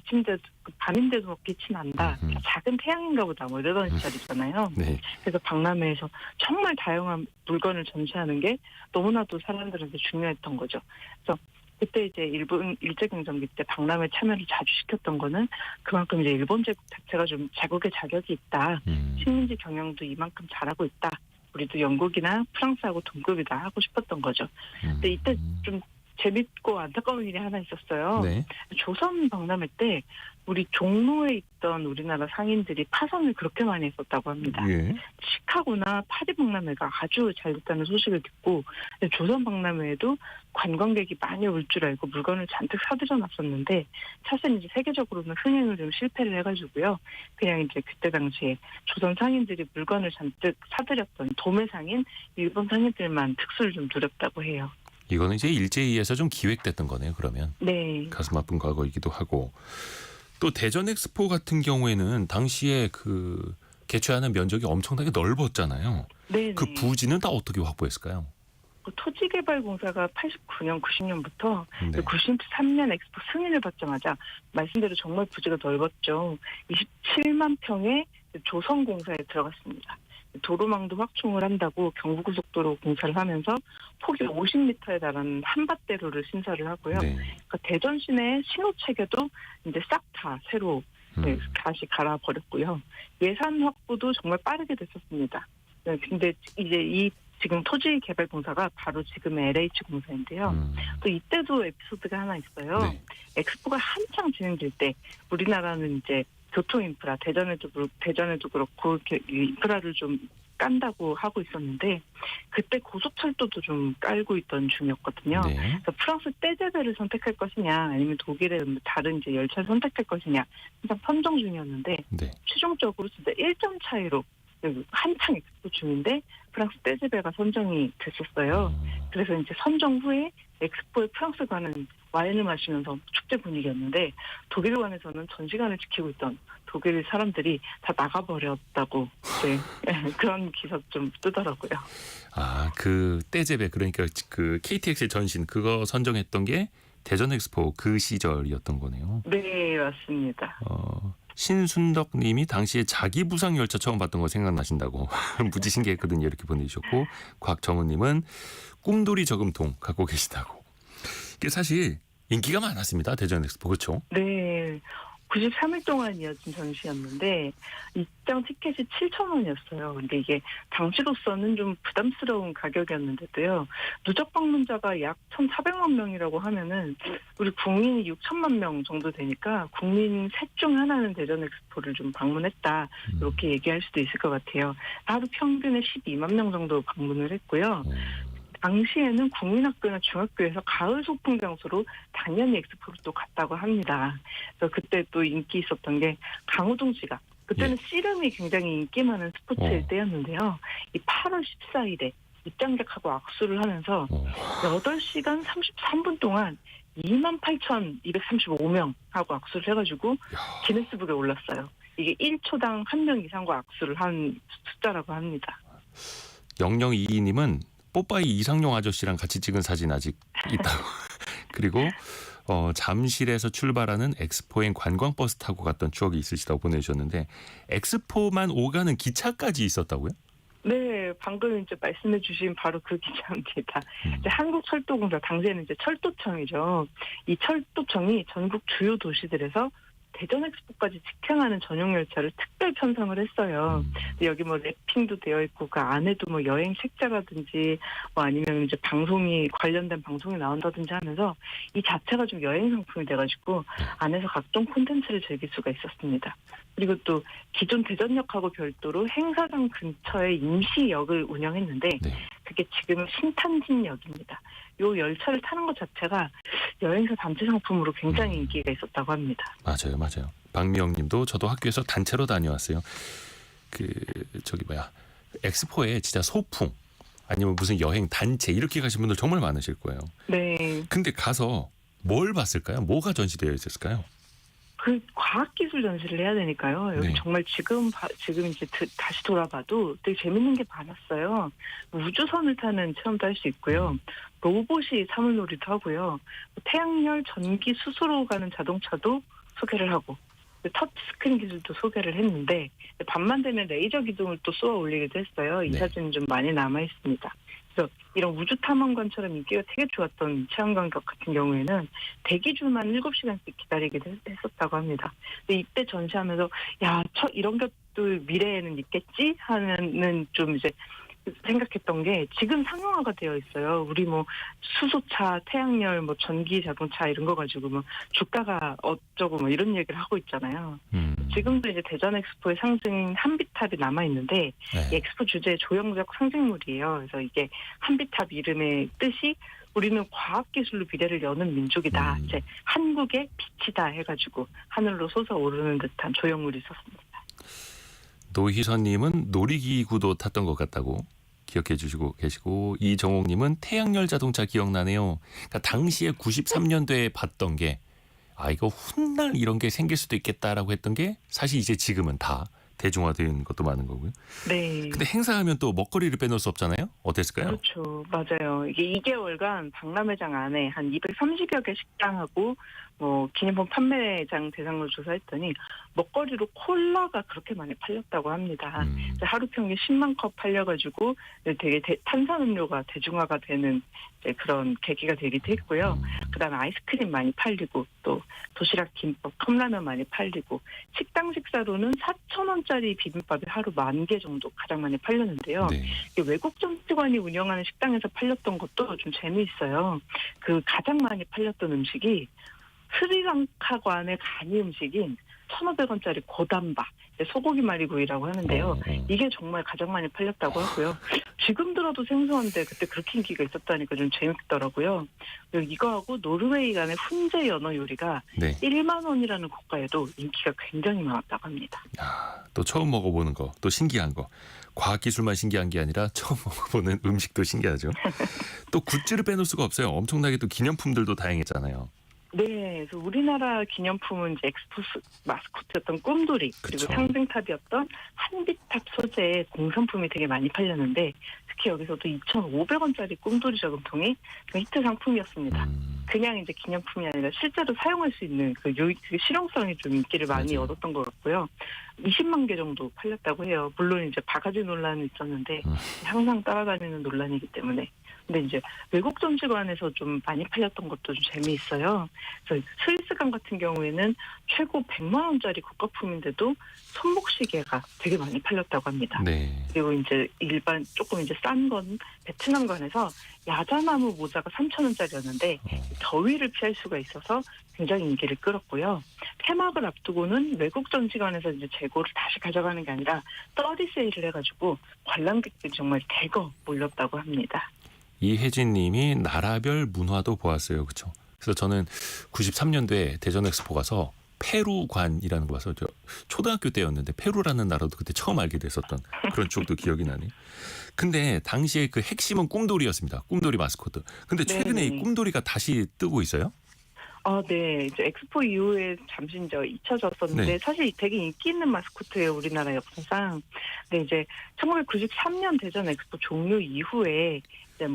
빛이 난다. 작은 태양인가 보다 뭐 이러던 시절이잖아요. 네. 그래서 박람회에서 정말 다양한 물건을 전시하는 게 너무나도 사람들한테 중요했던 거죠. 그래서 그때 이제 일본 일제강점기 때 박람회 참여를 자주 시켰던 거는 그만큼 이제 일본 제국 자체가 좀 제국의 자격이 있다. 식민지 경영도 이만큼 잘하고 있다. 우리도 영국이나 프랑스하고 동급이다 하고 싶었던 거죠. 근데 이때 좀 재밌고 안타까운 일이 하나 있었어요. 네. 조선 박람회 때 우리 종로에 있던 우리나라 상인들이 파산을 그렇게 많이 했었다고 합니다. 예. 시카고나 파리 박람회가 아주 잘 됐다는 소식을 듣고 조선 박람회에도 관광객이 많이 올 줄 알고 물건을 잔뜩 사들여 놨었는데 사실 이제 세계적으로는 흥행을 좀 실패를 해가지고요. 그냥 이제 그때 당시에 조선 상인들이 물건을 잔뜩 사들였던 도매상인 일본 상인들만 특수를 좀 누렸다고 해요. 이거는 이제 일제에 의해서 좀 기획됐던 거네요. 그러면 네. 가슴 아픈 과거이기도 하고 또 대전 엑스포 같은 경우에는 당시에 그 개최하는 면적이 엄청나게 넓었잖아요. 네. 그 부지는 다 어떻게 확보했을까요? 토지개발공사가 89년, 90년부터 네. 93년 엑스포 승인을 받자마자 말씀대로 정말 부지가 넓었죠. 27만 평의 조선공사에 들어갔습니다. 도로망도 확충을 한다고 경부고속도로 공사를 하면서 폭이 50m에 달하는 한밭대로를 신설을 하고요. 네. 그러니까 대전 시내 신호체계도 이제 싹 다 새로 네, 다시 갈아버렸고요. 예산 확보도 정말 빠르게 됐었습니다. 네, 근데 이제 이 지금 토지 개발 공사가 바로 지금의 LH 공사인데요. 또 이때도 에피소드가 하나 있어요. 네. 엑스포가 한창 진행될 때 우리나라는 이제 교통 인프라 대전에도 그렇고 이렇게 인프라를 좀 깐다고 하고 있었는데 그때 고속철도도 좀 깔고 있던 중이었거든요. 네. 그래서 프랑스 떼제베를 선택할 것이냐 아니면 독일의 다른 이제 열차를 선택할 것이냐 항상 선정 중이었는데 네. 최종적으로 진짜 1점 차이로 한창 엑스포 중인데 프랑스 떼제베가 선정이 됐었어요. 그래서 이제 선정 후에 엑스포에 프랑스 가는 와인을 마시면서 축제 분위기였는데 독일관에서는 전시관을 지키고 있던 독일 사람들이 다 나가버렸다고 그런 기사 좀 뜨더라고요. 아, 그 떼제베 그러니까 그 KTX의 전신 그거 선정했던 게 대전 엑스포 그 시절이었던 거네요. 네, 맞습니다. 신순덕 님이 당시에 자기 부상 열차 처음 봤던 거 생각나신다고 무지 신기했거든요. 이렇게 보내주셨고 곽정은 님은 꿈돌이 저금통 갖고 계시다고. 이게 사실 인기가 많았습니다. 대전 엑스포 그렇죠? 네. 93일 동안 이어진 전시였는데 입장 티켓이 7,000원이었어요. 근데 이게 당시로서는 좀 부담스러운 가격이었는데도요. 누적 방문자가 약 1,400만 명이라고 하면은 우리 국민이 6천만 명 정도 되니까 국민 셋 중 하나는 대전 엑스포를 좀 방문했다. 이렇게 얘기할 수도 있을 것 같아요. 하루 평균에 12만 명 정도 방문을 했고요. 당시에는 국민학교나 중학교에서 가을 소풍 장소로 당연히 엑스포를 또 갔다고 합니다. 그래서 그때 또 인기 있었던 게 강호동 씨가 그때는 씨름이 굉장히 인기 많은 스포츠일 때였는데요. 이 8월 14일에 입장객하고 악수를 하면서 8시간 33분 동안 28,235명 하고 악수를 해가지고 기네스북에 올랐어요. 이게 1초당 1명 이상과 악수를 한 숫자라고 합니다. 0022님은 뽀빠이 이상용 아저씨랑 같이 찍은 사진 아직 있다고. 그리고 잠실에서 출발하는 엑스포행 관광버스 타고 갔던 추억이 있으시다고 보내주셨는데 엑스포만 오가는 기차까지 있었다고요? 네, 방금 이제 말씀해주신 바로 그 기차입니다. 이제 한국철도공사 당시에는 이제 철도청이죠. 이 철도청이 전국 주요 도시들에서 대전 엑스포까지 직행하는 전용 열차를 특별 편성을 했어요. 여기 뭐 랩핑도 되어 있고 그 안에도 뭐 여행 책자라든지 뭐 아니면 이제 방송이 관련된 방송이 나온다든지 하면서 이 자체가 좀 여행 상품이 돼가지고 안에서 각종 콘텐츠를 즐길 수가 있었습니다. 그리고 또 기존 대전역하고 별도로 행사장 근처에 임시역을 운영했는데 그게 지금은 신탄진역입니다. 이 열차를 타는 것 자체가 여행사 단체 상품으로 굉장히 인기가 있었다고 합니다. 맞아요. 박미영님도 저도 학교에서 단체로 다녀왔어요. 엑스포에 진짜 소풍 아니면 무슨 여행 단체 이렇게 가신 분들 정말 많으실 거예요. 네. 근데 가서 뭘 봤을까요? 뭐가 전시되어 있었을까요? 그 과학기술 전시를 해야 되니까요. 여기 정말 지금 이제 다시 돌아봐도 되게 재밌는 게 많았어요. 우주선을 타는 체험도 할 수 있고요. 로봇이 사물놀이도 하고요. 태양열, 전기, 수소로 가는 자동차도 소개를 하고 터치스크린 기술도 소개를 했는데 밤만 되면 레이저 기둥을 또 쏘아 올리기도 했어요. 이 사진은 좀 많이 남아 있습니다. 그래서 이런 우주 탐험관처럼 인기가 되게 좋았던 체험관객 같은 경우에는 대기줄만 7시간씩 기다리기도 했었다고 합니다. 근데 이때 전시하면서 이런 것도 미래에는 있겠지 하는 좀 이제 생각했던 게 지금 상용화가 되어 있어요. 우리 뭐 수소차, 태양열, 뭐 전기 자동차 이런 거 가지고 뭐 주가가 어쩌고 뭐 이런 얘기를 하고 있잖아요. 지금도 이제 대전 엑스포의 상징인 한비탑이 남아 있는데 이 엑스포 주제의 조형적 상징물이에요. 그래서 이게 한비탑 이름의 뜻이 우리는 과학기술로 미래를 여는 민족이다. 이제 한국의 빛이다 해가지고 하늘로 솟아오르는 듯한 조형물이 있었습니다. 노희선님은 놀이기구도 탔던 것 같다고 기억해 주시고 계시고 이정옥님은 태양열 자동차 기억나네요. 그러니까 당시에 93년도에 봤던 게 이거 훗날 이런 게 생길 수도 있겠다라고 했던 게 사실 이제 지금은 다 대중화된 것도 많은 거고요. 네. 근데 행사하면 또 먹거리를 빼놓을 수 없잖아요. 어땠을까요? 그렇죠. 맞아요. 이게 2개월간 박람회장 안에 한 230여 개 식당하고 기념품 판매장 대상으로 조사했더니 먹거리로 콜라가 그렇게 많이 팔렸다고 합니다. 하루 평균 10만 컵 팔려가지고 되게 탄산음료가 대중화가 되는 그런 계기가 되기도 했고요. 그다음에 아이스크림 많이 팔리고 또 도시락, 김밥, 컵라면 많이 팔리고 식당 식사로는 4,000원짜리 비빔밥이 하루 10,000개 정도 가장 많이 팔렸는데요. 네. 외국 정치관이 운영하는 식당에서 팔렸던 것도 좀 재미있어요. 그 가장 많이 팔렸던 음식이 스리랑카관의 간이 음식인 1,500원짜리 고담바, 소고기 마리구이라고 하는데요. 이게 정말 가장 많이 팔렸다고 하고요. 지금 들어도 생소한데 그때 그렇게 인기가 있었다니까 좀 재밌더라고요. 그리고 이거하고 노르웨이 간의 훈제 연어 요리가 네. 1만 원이라는 국가에도 인기가 굉장히 많았다고 합니다. 또 처음 먹어보는 거, 또 신기한 거. 과학기술만 신기한 게 아니라 처음 먹어보는 음식도 신기하죠. 또 굿즈를 빼놓을 수가 없어요. 엄청나게 또 기념품들도 다양했잖아요. 네, 그래서 우리나라 기념품은 이제 엑스포 마스코트였던 꿈돌이, 그리고 그쵸. 상징탑이었던 한빛탑 소재의 공산품이 되게 많이 팔렸는데, 특히 여기서도 2,500원짜리 꿈돌이 저금통이 히트 상품이었습니다. 그냥 이제 기념품이 아니라 실제로 사용할 수 있는 그 실용성이 좀 인기를 많이 맞아요. 얻었던 것 같고요. 20만 개 정도 팔렸다고 해요. 물론 이제 바가지 논란은 있었는데 항상 따라다니는 논란이기 때문에. 근데 이제 외국 전시관에서 좀 많이 팔렸던 것도 좀 재미있어요. 그래서 스위스관 같은 경우에는 최고 100만 원짜리 국가품인데도 손목시계가 되게 많이 팔렸다고 합니다. 네. 그리고 이제 일반 조금 이제 싼 건 베트남관에서 야자나무 모자가 3,000원짜리였는데 더위를 피할 수가 있어서 굉장히 인기를 끌었고요. 폐막을 앞두고는 외국 전시관에서 이제 재고를 다시 가져가는 게 아니라 떨이 세일을 해가지고 관람객들이 정말 대거 몰렸다고 합니다. 이혜진 님이 나라별 문화도 보았어요. 그렇죠? 그래서 저는 93년도에 대전 엑스포 가서 페루관이라는 거 봐서 저 초등학교 때였는데 페루라는 나라도 그때 처음 알게 됐었던 그런 추억도 기억이 나네. 근데 당시에 그 핵심은 꿈돌이였습니다. 꿈돌이 마스코트. 근데 최근에 네네. 이 꿈돌이가 다시 뜨고 있어요? 네. 이제 엑스포 이후에 잠시 이제 잊혀졌었는데 네. 사실 되게 인기 있는 마스코트예요, 우리나라 역사상. 근데 이제 1993년 대전 엑스포 종료 이후에 이제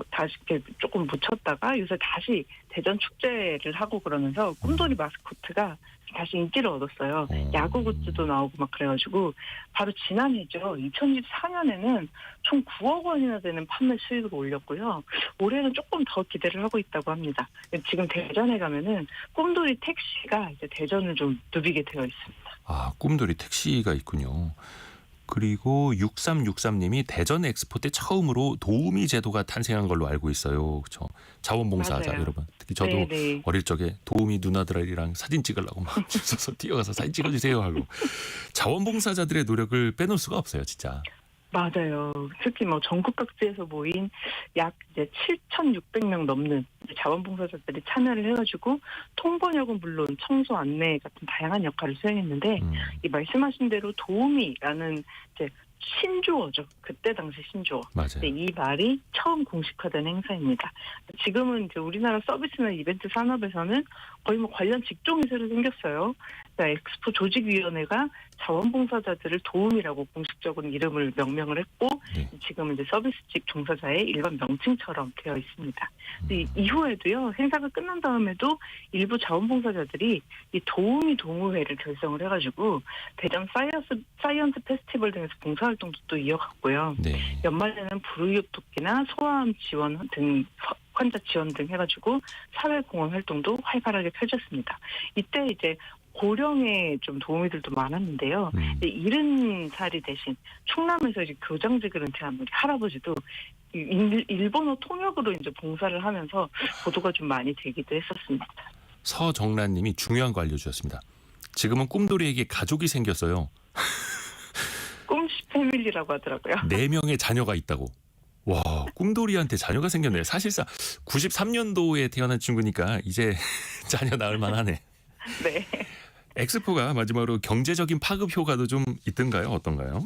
다시 이렇게 조금 묻혔다가 요새 다시 대전 축제를 하고 그러면서 꿈돌이 마스코트가 다시 인기를 얻었어요. 야구 굿즈도 나오고 막 그래가지고 바로 지난해죠. 2024년에는 총 9억 원이나 되는 판매 수익을 올렸고요. 올해는 조금 더 기대를 하고 있다고 합니다. 지금 대전에 가면은 꿈돌이 택시가 이제 대전을 좀 누비게 되어 있습니다. 꿈돌이 택시가 있군요. 그리고 6363님이 대전 엑스포 때 처음으로 도우미 제도가 탄생한 걸로 알고 있어요. 그렇죠? 자원봉사자 맞아요. 여러분. 특히 저도 네네. 어릴 적에 도우미 누나들이랑 사진 찍으려고 막 줄서서 뛰어가서 사진 찍어주세요 하고 자원봉사자들의 노력을 빼놓을 수가 없어요, 진짜. 맞아요. 특히 전국 각지에서 모인 약 이제 7,600명 넘는 자원봉사자들이 참여를 해가지고 통번역은 물론 청소 안내 같은 다양한 역할을 수행했는데 이 말씀하신 대로 도우미라는 이제 신조어죠. 그때 당시 신조어. 맞아요. 이 말이 처음 공식화된 행사입니다. 지금은 이제 우리나라 서비스나 이벤트 산업에서는 거의 관련 직종이 새로 생겼어요. 그러니까 엑스포 조직위원회가 자원봉사자들을 도움이라고 공식적으로 이름을 명명을 했고 네. 지금은 이제 서비스직 종사자의 일반 명칭처럼 되어 있습니다. 이후에도요, 행사가 끝난 다음에도 일부 자원봉사자들이 이 도우미 동호회를 결성을 해가지고 대전 사이언스 페스티벌 등에서 봉사활동도 또 이어갔고요. 네. 연말에는 불우이웃 돕기나 소아암 지원 등 환자 지원 등 해가지고 사회공헌 활동도 활발하게 펼쳤습니다. 이때 이제 고령의 좀 도우미들도 많았는데요. 70살이 대신 충남에서 이제 교장직을 은퇴한 우리 할아버지도 일본어 통역으로 이제 봉사를 하면서 보도가 좀 많이 되기도 했었습니다. 서정란님이 중요한 거 알려주셨습니다. 지금은 꿈돌이에게 가족이 생겼어요. 꿈씨 패밀리라고 하더라고요. 4명의 자녀가 있다고. 와, 꿈돌이한테 자녀가 생겼네요. 사실상 93년도에 태어난 친구니까 이제 자녀 낳을 만하네. 네. 엑스포가 마지막으로 경제적인 파급 효과도 좀 있던가요? 어떤가요?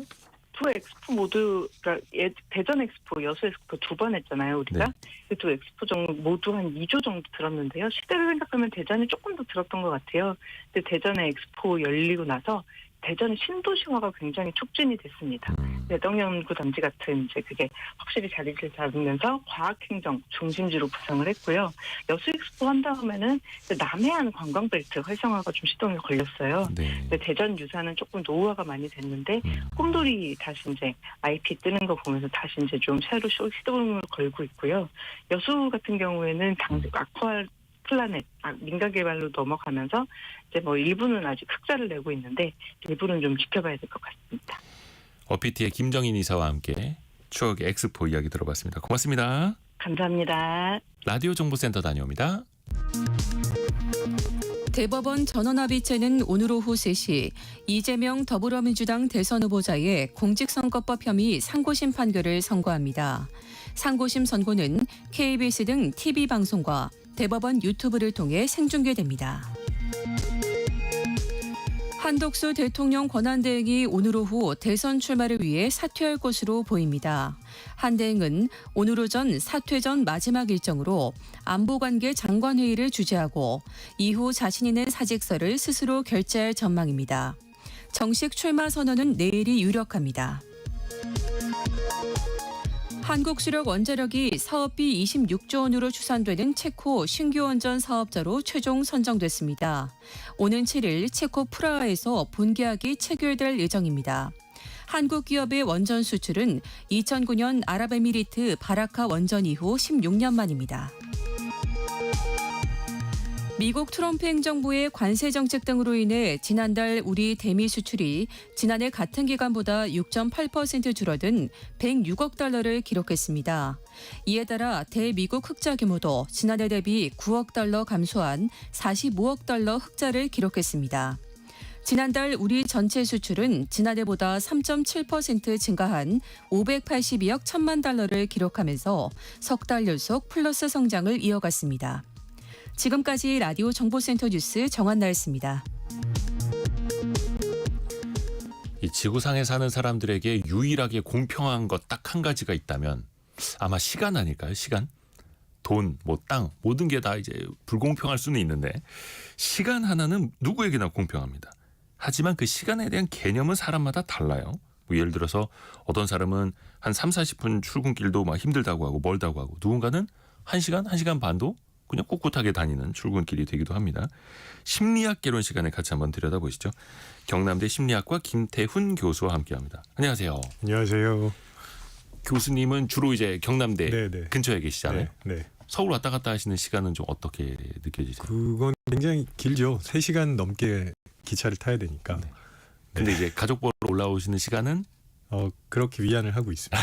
두 엑스포 모두, 그러니까 대전 엑스포, 여수 엑스포 2번 했잖아요, 우리가. 네. 그 두 엑스포 모두 한 2조 정도 들었는데요. 시대를 생각하면 대전이 조금 더 들었던 것 같아요. 근데 대전의 엑스포 열리고 나서 대전의 신도시화가 굉장히 촉진이 됐습니다. 대덕연구 단지 같은 이제 그게 확실히 자리를 잡으면서 과학행정 중심지로 부상을 했고요. 여수 엑스포 한 다음에는 남해안 관광벨트 활성화가 좀 시동이 걸렸어요. 네. 근데 대전 유사는 조금 노후화가 많이 됐는데 꿈돌이 다시 이제 IP 뜨는 거 보면서 다시 이제 좀 새로 시동을 걸고 있고요. 여수 같은 경우에는 아쿠아 플라넷 민간 개발로 넘어가면서 이제 뭐 일부는 아직 흑자를 내고 있는데 일부는 좀 지켜봐야 될 것 같습니다. 어피티의 김정인 이사와 함께 추억의 엑스포 이야기 들어봤습니다. 고맙습니다. 감사합니다. 라디오 정보센터 다녀옵니다. 대법원 전원합의체는 오늘 오후 3시 이재명 더불어민주당 대선 후보자의 공직선거법 혐의 상고심 판결을 선고합니다. 상고심 선고는 KBS 등 TV방송과 대법원 유튜브를 통해 생중계됩니다. 한덕수 대통령 권한대행이 오늘 오후 대선 출마를 위해 사퇴할 것으로 보입니다. 한 대행은 오늘 오전 사퇴 전 마지막 일정으로 안보관계 장관회의를 주재하고 이후 자신이 낸 사직서를 스스로 결재할 전망입니다. 정식 출마 선언은 내일이 유력합니다. 한국수력 원자력이 사업비 26조 원으로 추산되는 체코 신규 원전 사업자로 최종 선정됐습니다. 오는 7일 체코 프라하에서 본계약이 체결될 예정입니다. 한국 기업의 원전 수출은 2009년 아랍에미리트 바라카 원전 이후 16년 만입니다. 미국 트럼프 행정부의 관세 정책 등으로 인해 지난달 우리 대미 수출이 지난해 같은 기간보다 6.8% 줄어든 106억 달러를 기록했습니다. 이에 따라 대미국 흑자 규모도 지난해 대비 9억 달러 감소한 45억 달러 흑자를 기록했습니다. 지난달 우리 전체 수출은 지난해보다 3.7% 증가한 582억 1천만 달러를 기록하면서 석 달 연속 플러스 성장을 이어갔습니다. 지금까지 라디오 정보센터 뉴스 정한나였습니다. 이 지구상에 사는 사람들에게 유일하게 공평한 것 딱 한 가지가 있다면 아마 시간 아닐까요? 시간? 돈, 뭐 땅, 모든 게 다 이제 불공평할 수는 있는데 시간 하나는 누구에게나 공평합니다. 하지만 그 시간에 대한 개념은 사람마다 달라요. 뭐 예를 들어서 어떤 사람은 한 3, 40분 출근길도 막 힘들다고 하고 멀다고 하고 누군가는 1시간, 1시간 반도 그냥 꿋꿋하게 다니는 출근길이 되기도 합니다. 심리학 개론 시간에 같이 한번 들여다보시죠. 경남대 심리학과 김태훈 교수와 함께합니다. 안녕하세요. 안녕하세요. 교수님은 주로 이제 경남대 네네. 근처에 계시잖아요. 네. 서울 왔다 갔다 하시는 시간은 좀 어떻게 느껴지세요? 그건 굉장히 길죠. 3시간 넘게 기차를 타야 되니까. 네. 근데 이제 가족 보러 올라오시는 시간은 그렇게 위안을 하고 있습니다.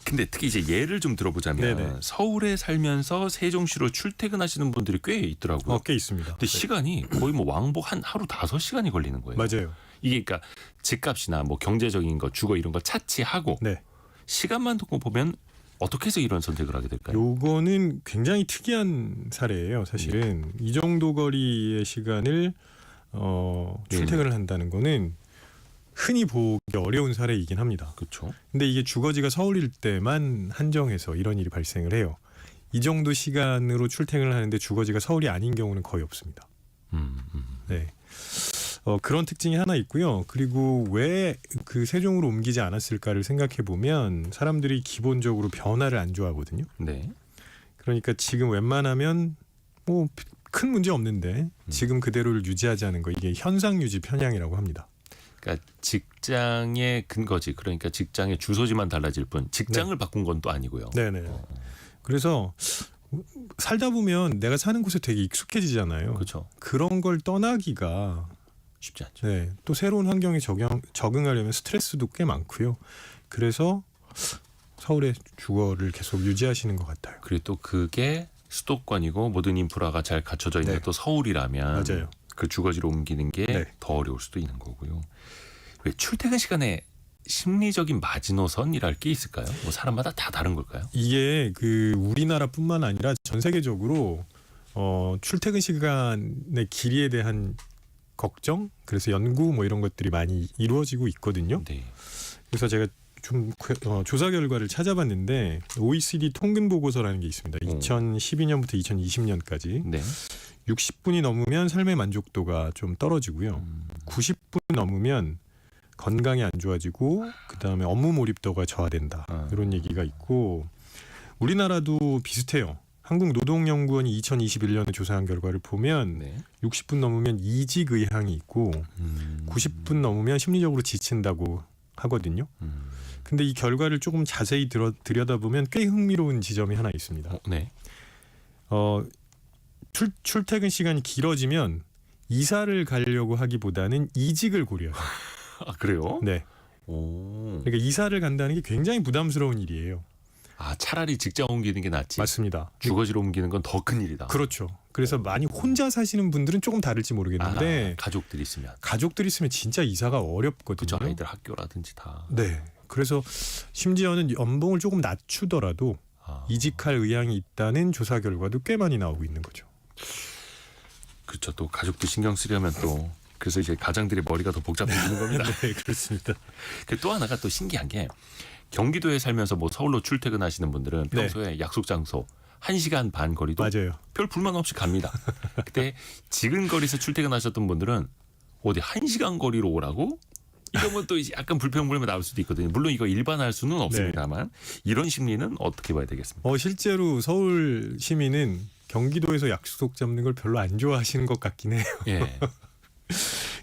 근데 특히 이제 예를 좀 들어보자면 네네. 서울에 살면서 세종시로 출퇴근하시는 분들이 꽤 있더라고요. 꽤 있습니다. 근데 시간이 거의 뭐 왕복 한 하루 5시간이 걸리는 거예요. 맞아요. 이게 그러니까 집값이나 뭐 경제적인 거 주거 이런 거 차치하고 네. 시간만 두고 보면 어떻게 해서 이런 선택을 하게 될까요? 요거는 굉장히 특이한 사례예요. 사실은 이 정도 거리의 시간을 출퇴근을 한다는 거는 흔히 보기 어려운 사례이긴 합니다. 그렇죠. 근데 이게 주거지가 서울일 때만 한정해서 이런 일이 발생을 해요. 이 정도 시간으로 출퇴근을 하는데 주거지가 서울이 아닌 경우는 거의 없습니다. 네. 그런 특징이 하나 있고요. 그리고 왜 그 세종으로 옮기지 않았을까를 생각해 보면 사람들이 기본적으로 변화를 안 좋아하거든요. 네. 그러니까 지금 웬만하면 뭐 큰 문제 없는데 지금 그대로를 유지하자는 거, 이게 현상 유지 편향이라고 합니다. 그러니까 직장의 근거지, 그러니까 직장의 주소지만 달라질 뿐 직장을 바꾼 건 또 아니고요. 네네. 그래서 살다 보면 내가 사는 곳에 되게 익숙해지잖아요. 그렇죠. 그런 걸 떠나기가 쉽지 않죠. 네, 또 새로운 환경에 적응하려면 스트레스도 꽤 많고요. 그래서 서울의 주거를 계속 유지하시는 것 같아요. 그리고 또 그게 수도권이고 모든 인프라가 잘 갖춰져 있는 네. 또 서울이라면 맞아요. 그 주거지로 옮기는 게 더 네. 어려울 수도 있는 거고요. 왜 출퇴근 시간에 심리적인 마지노선이랄 게 있을까요? 뭐 사람마다 다 다른 걸까요? 이게 그 우리나라뿐만 아니라 전 세계적으로 출퇴근 시간의 길이에 대한 걱정, 그래서 연구 뭐 이런 것들이 많이 이루어지고 있거든요. 네. 그래서 제가 좀 조사 결과를 찾아봤는데 OECD 통근 보고서라는 게 있습니다. 2012년부터 2020년까지 네. 60분이 넘으면 삶의 만족도가 좀 떨어지고요. 90분 넘으면 건강이 안 좋아지고 그다음에 업무 몰입도가 저하된다. 이런 얘기가 있고 우리나라도 비슷해요. 한국노동연구원이 2021년에 조사한 결과를 보면 네. 60분 넘으면 이직 의향이 있고 90분 넘으면 심리적으로 지친다고 하거든요. 근데 이 결과를 조금 자세히 들여다보면 꽤 흥미로운 지점이 하나 있습니다. 네. 출퇴근 시간이 길어지면 이사를 가려고 하기보다는 이직을 고려해요. 아, 그래요? 네. 오. 그러니까 이사를 간다는 게 굉장히 부담스러운 일이에요. 아, 차라리 직장 옮기는 게 낫지. 맞습니다. 주거지로 옮기는 건 더 큰 일이다. 그렇죠. 그래서 많이 혼자 사시는 분들은 조금 다를지 모르겠는데 가족들이 있으면. 가족들이 있으면 진짜 이사가 어렵거든요. 그죠. 아이들 학교라든지 다. 네. 그래서 심지어는 연봉을 조금 낮추더라도 이직할 의향이 있다는 조사 결과도 꽤 많이 나오고 있는 거죠. 그렇죠. 또 가족도 신경 쓰려면 또 그래서 이제 가장들의 머리가 더 복잡해지는 겁니다. 네, 그렇습니다. 또 하나가 또 신기한 게 경기도에 살면서 뭐 서울로 출퇴근하시는 분들은 평소에 약속 장소 1시간 반 거리도 맞아요. 별 불만 없이 갑니다. 그때 지근거리에서 출퇴근하셨던 분들은 어디 1시간 거리로 오라고? 이러면 또 이제 약간 불평불만이 나올 수도 있거든요. 물론 이거 일반화할 수는 없습니다만 이런 심리는 어떻게 봐야 되겠습니까? 실제로 서울 시민은 경기도에서 약속 잡는 걸 별로 안 좋아하시는 것 같긴 해요. 예.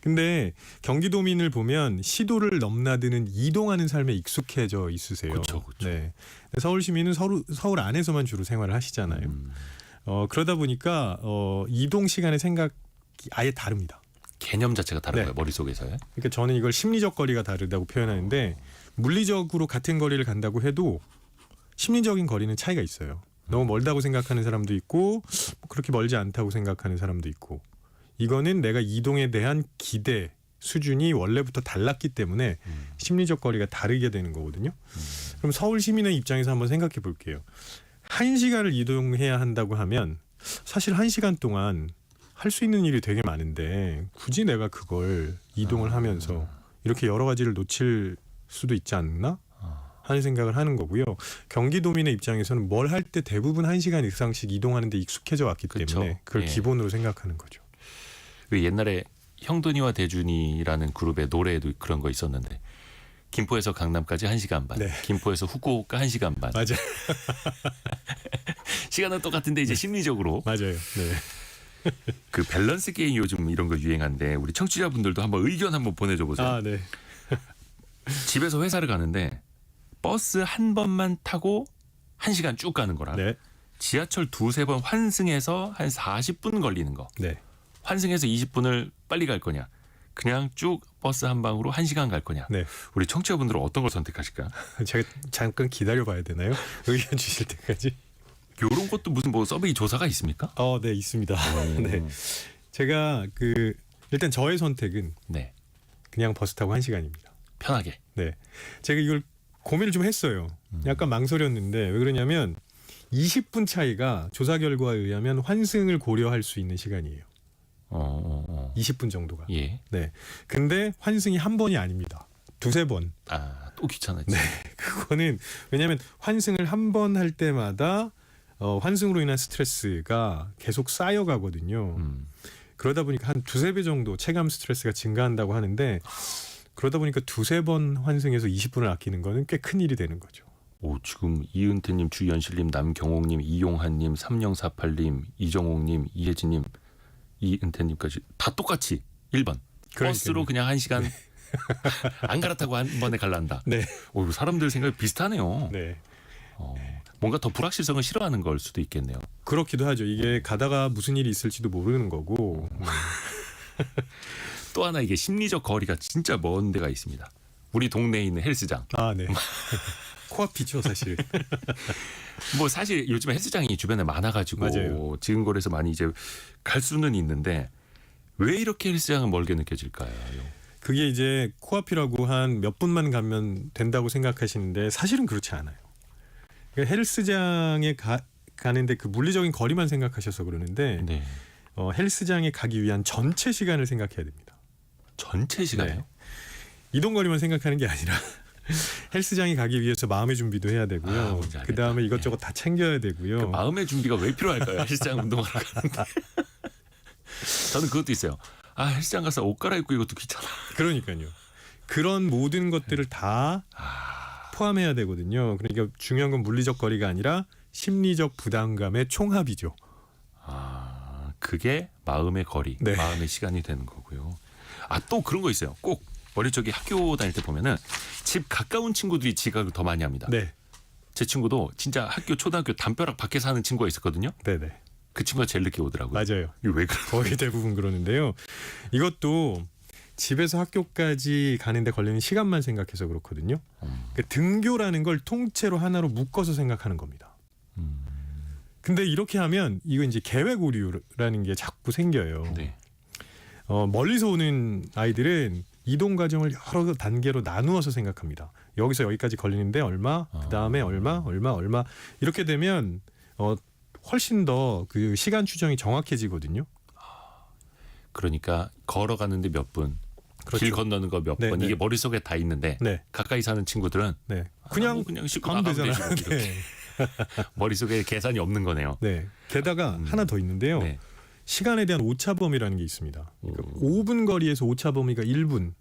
근데 경기도민을 보면 시도를 넘나드는 이동하는 삶에 익숙해져 있으세요. 그렇죠. 네. 서울 시민은 서울 안에서만 주로 생활을 하시잖아요. 그러다 보니까 이동 시간의 생각이 아예 다릅니다. 개념 자체가 다른 네. 거예요. 머릿속에서요. 그러니까 저는 이걸 심리적 거리가 다르다고 표현하는데 물리적으로 같은 거리를 간다고 해도 심리적인 거리는 차이가 있어요. 너무 멀다고 생각하는 사람도 있고 그렇게 멀지 않다고 생각하는 사람도 있고 이거는 내가 이동에 대한 기대 수준이 원래부터 달랐기 때문에 심리적 거리가 다르게 되는 거거든요. 그럼 서울 시민의 입장에서 한번 생각해 볼게요. 1시간을 이동해야 한다고 하면 사실 1시간 동안 할 수 있는 일이 되게 많은데 굳이 내가 그걸 이동을 하면서 이렇게 여러 가지를 놓칠 수도 있지 않나 하는 생각을 하는 거고요. 경기도민의 입장에서는 뭘 할 때 대부분 1시간 이상씩 이동하는 데 익숙해져 왔기 그쵸. 때문에 그걸 예. 기본으로 생각하는 거죠. 왜 옛날에 형돈이와 대준이라는 그룹의 노래에도 그런 거 있었는데 김포에서 강남까지 1시간 반, 네. 김포에서 후쿠오카 1시간 반. 맞아요. 시간은 똑같은데 이제 심리적으로 맞아요. 네. 그 밸런스 게임 요즘 이런 거 유행한데 우리 청취자분들도 한번 의견 한번 보내줘 보세요. 아, 네. 집에서 회사를 가는데 버스 한 번만 타고 1시간 쭉 가는 거랑 네. 지하철 두세 번 환승해서 한 40분 걸리는 거. 네. 환승해서 20분을 빨리 갈 거냐. 그냥 쭉 버스 한 방으로 1시간 갈 거냐. 네. 우리 청취자분들은 어떤 걸 선택하실까? 제가 잠깐 기다려 봐야 되나요? 의견 주실 때까지. 이런 것도 무슨 뭐 서베이 조사가 있습니까? 네, 있습니다. 네. 제가 일단 저의 선택은 네. 그냥 버스 타고 1시간입니다. 편하게. 네. 제가 이걸 고민을 좀 했어요. 약간 망설였는데 왜 그러냐면 20분 차이가 조사 결과에 의하면 환승을 고려할 수 있는 시간이에요. 20분 정도가. 예. 네. 근데 환승이 한 번이 아닙니다. 두세 번. 또 귀찮았지. 네. 그거는 왜냐하면 환승을 한 번 할 때마다 환승으로 인한 스트레스가 계속 쌓여가거든요. 그러다 보니까 한 두세 배 정도 체감 스트레스가 증가한다고 하는데 그러다 보니까 두세 번 환승해서 20분을 아끼는 거는 꽤 큰 일이 되는 거죠. 지금 이은태님, 주연실님, 남경옥님, 이용한님, 3048님, 이정옥님, 이혜진님, 이은태님까지 다 똑같이 1번. 버스로 그냥 1시간 안 갈아타고 한 번에 갈란다. 네. 사람들 생각이 비슷하네요. 네. 뭔가 더 불확실성을 싫어하는 걸 수도 있겠네요. 그렇기도 하죠. 이게 가다가 무슨 일이 있을지도 모르는 거고. 또 하나 이게 심리적 거리가 진짜 먼 데가 있습니다. 우리 동네에 있는 헬스장. 네. 코앞이죠, 사실. 뭐 사실 요즘에 헬스장이 주변에 많아가지고 맞아요. 지근거리에서 많이 이제 갈 수는 있는데 왜 이렇게 헬스장은 멀게 느껴질까요? 그게 이제 코앞이라고 한 몇 분만 가면 된다고 생각하시는데 사실은 그렇지 않아요. 그러니까 헬스장에 가는데 그 물리적인 거리만 생각하셔서 그러는데 네. 헬스장에 가기 위한 전체 시간을 생각해야 됩니다. 전체 시간이요? 네. 이동 거리만 생각하는 게 아니라 헬스장에 가기 위해서 마음의 준비도 해야 되고요. 뭔지 알겠다. 그 다음에 이것저것 다 챙겨야 되고요. 그 마음의 준비가 왜 필요할까요? 헬스장 운동하러 가는데. 저는 그것도 있어요. 헬스장 가서 옷 갈아입고 이것도 귀찮아. 그러니까요. 그런 모든 것들을 다 포함해야 되거든요. 그러니까 중요한 건 물리적 거리가 아니라 심리적 부담감의 총합이죠. 그게 마음의 거리, 네. 마음의 시간이 되는 거고요. 또 그런 거 있어요. 꼭 어릴 적에 학교 다닐 때 보면은 집 가까운 친구들이 지각을 더 많이 합니다. 네, 제 친구도 진짜 학교 초등학교 담벼락 밖에 사는 친구가 있었거든요. 네네. 그 친구가 제일 늦게 오더라고요. 맞아요. 이거 왜 그래? 거의 대부분 그러는데요. 이것도 집에서 학교까지 가는데 걸리는 시간만 생각해서 그렇거든요. 그러니까 등교라는 걸 통째로 하나로 묶어서 생각하는 겁니다. 근데 이렇게 하면 이거 이제 계획 오류라는 게 자꾸 생겨요. 네. 멀리서 오는 아이들은 이동 과정을 여러 단계로 나누어서 생각합니다. 여기서 여기까지 걸리는데 얼마, 그 다음에 얼마 이렇게 되면 훨씬 더 그 시간 추정이 정확해지거든요. 그러니까 걸어가는데 몇 분, 그렇죠. 길 건너는 거 몇 네, 번, 네. 이게 머릿속에 다 있는데 네, 가까이 사는 친구들은 네. 그냥 그냥 싣고 가면 나가면 되잖아요. 되지 뭐 이렇게. 네. 머릿속에 계산이 없는 거네요. 네. 게다가 하나 더 있는데요. 네. 시간에 대한 오차 범위라는 게 있습니다. 그러니까 5분 거리에서 오차 범위가 1분,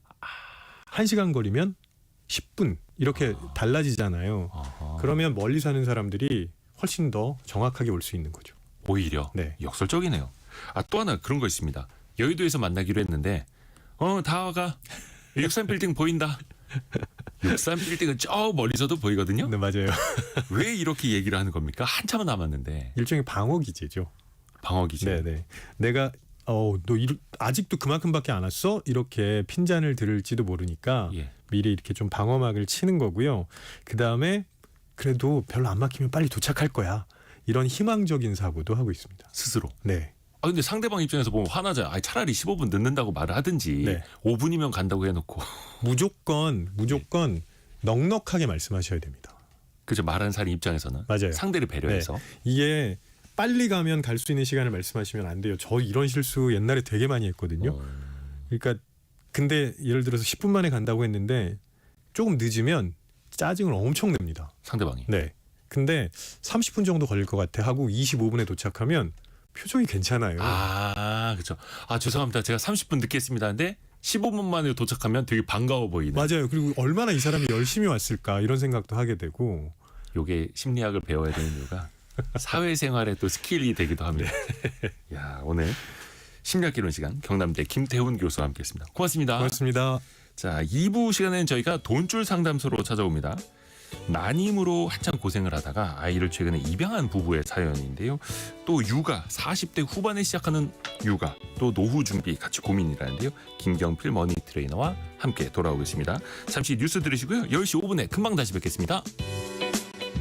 1시간 거리면 10분 이렇게 달라지잖아요. 그러면 멀리 사는 사람들이 훨씬 더 정확하게 올 수 있는 거죠. 오히려 네. 역설적이네요. 또 하나 그런 거 있습니다. 여의도에서 만나기로 했는데 다 와가. 63빌딩 보인다. 63빌딩은 저 멀리서도 보이거든요. 네, 맞아요. 왜 이렇게 얘기를 하는 겁니까? 한참은 남았는데. 일종의 방어 기제죠. 방어기죠. 네, 네. 내가 너 아직도 그만큼밖에 안 왔어? 이렇게 핀잔을 들을지도 모르니까 예. 미리 이렇게 좀 방어막을 치는 거고요. 그 다음에 그래도 별로 안 막히면 빨리 도착할 거야. 이런 희망적인 사고도 하고 있습니다. 스스로. 네. 근데 상대방 입장에서 보면 화나자. 차라리 15분 늦는다고 말을 하든지 네. 5분이면 간다고 해놓고. 무조건 넉넉하게 말씀하셔야 됩니다. 그죠. 말하는 사람 입장에서는 맞아요. 상대를 배려해서. 이게 빨리 가면 갈 수 있는 시간을 말씀하시면 안 돼요. 저 이런 실수 옛날에 되게 많이 했거든요. 그러니까 근데 예를 들어서 10분 만에 간다고 했는데 조금 늦으면 짜증을 엄청 냅니다. 상대방이. 네. 근데 30분 정도 걸릴 것 같아 하고 25분에 도착하면 표정이 괜찮아요. 그렇죠. 죄송합니다. 제가 30분 늦겠습니다. 근데 15분 만에 도착하면 되게 반가워 보이네. 맞아요. 그리고 얼마나 이 사람이 열심히 왔을까 이런 생각도 하게 되고. 요게 심리학을 배워야 되는 이유가 사회생활의 또 스킬이 되기도 합니다. 야, 오늘 심리학 기론 시간 경남대 김태훈 교수와 함께했습니다. 고맙습니다. 고맙습니다. 자, 2부 시간에는 저희가 돈줄 상담소로 찾아옵니다. 난임으로 한참 고생을 하다가 아이를 최근에 입양한 부부의 사연인데요. 또 육아, 40대 후반에 시작하는 육아, 또 노후 준비 같이 고민이라는데요. 김경필 머니 트레이너와 함께 돌아오겠습니다. 잠시 뉴스 들으시고요. 10시 5분에 금방 다시 뵙겠습니다.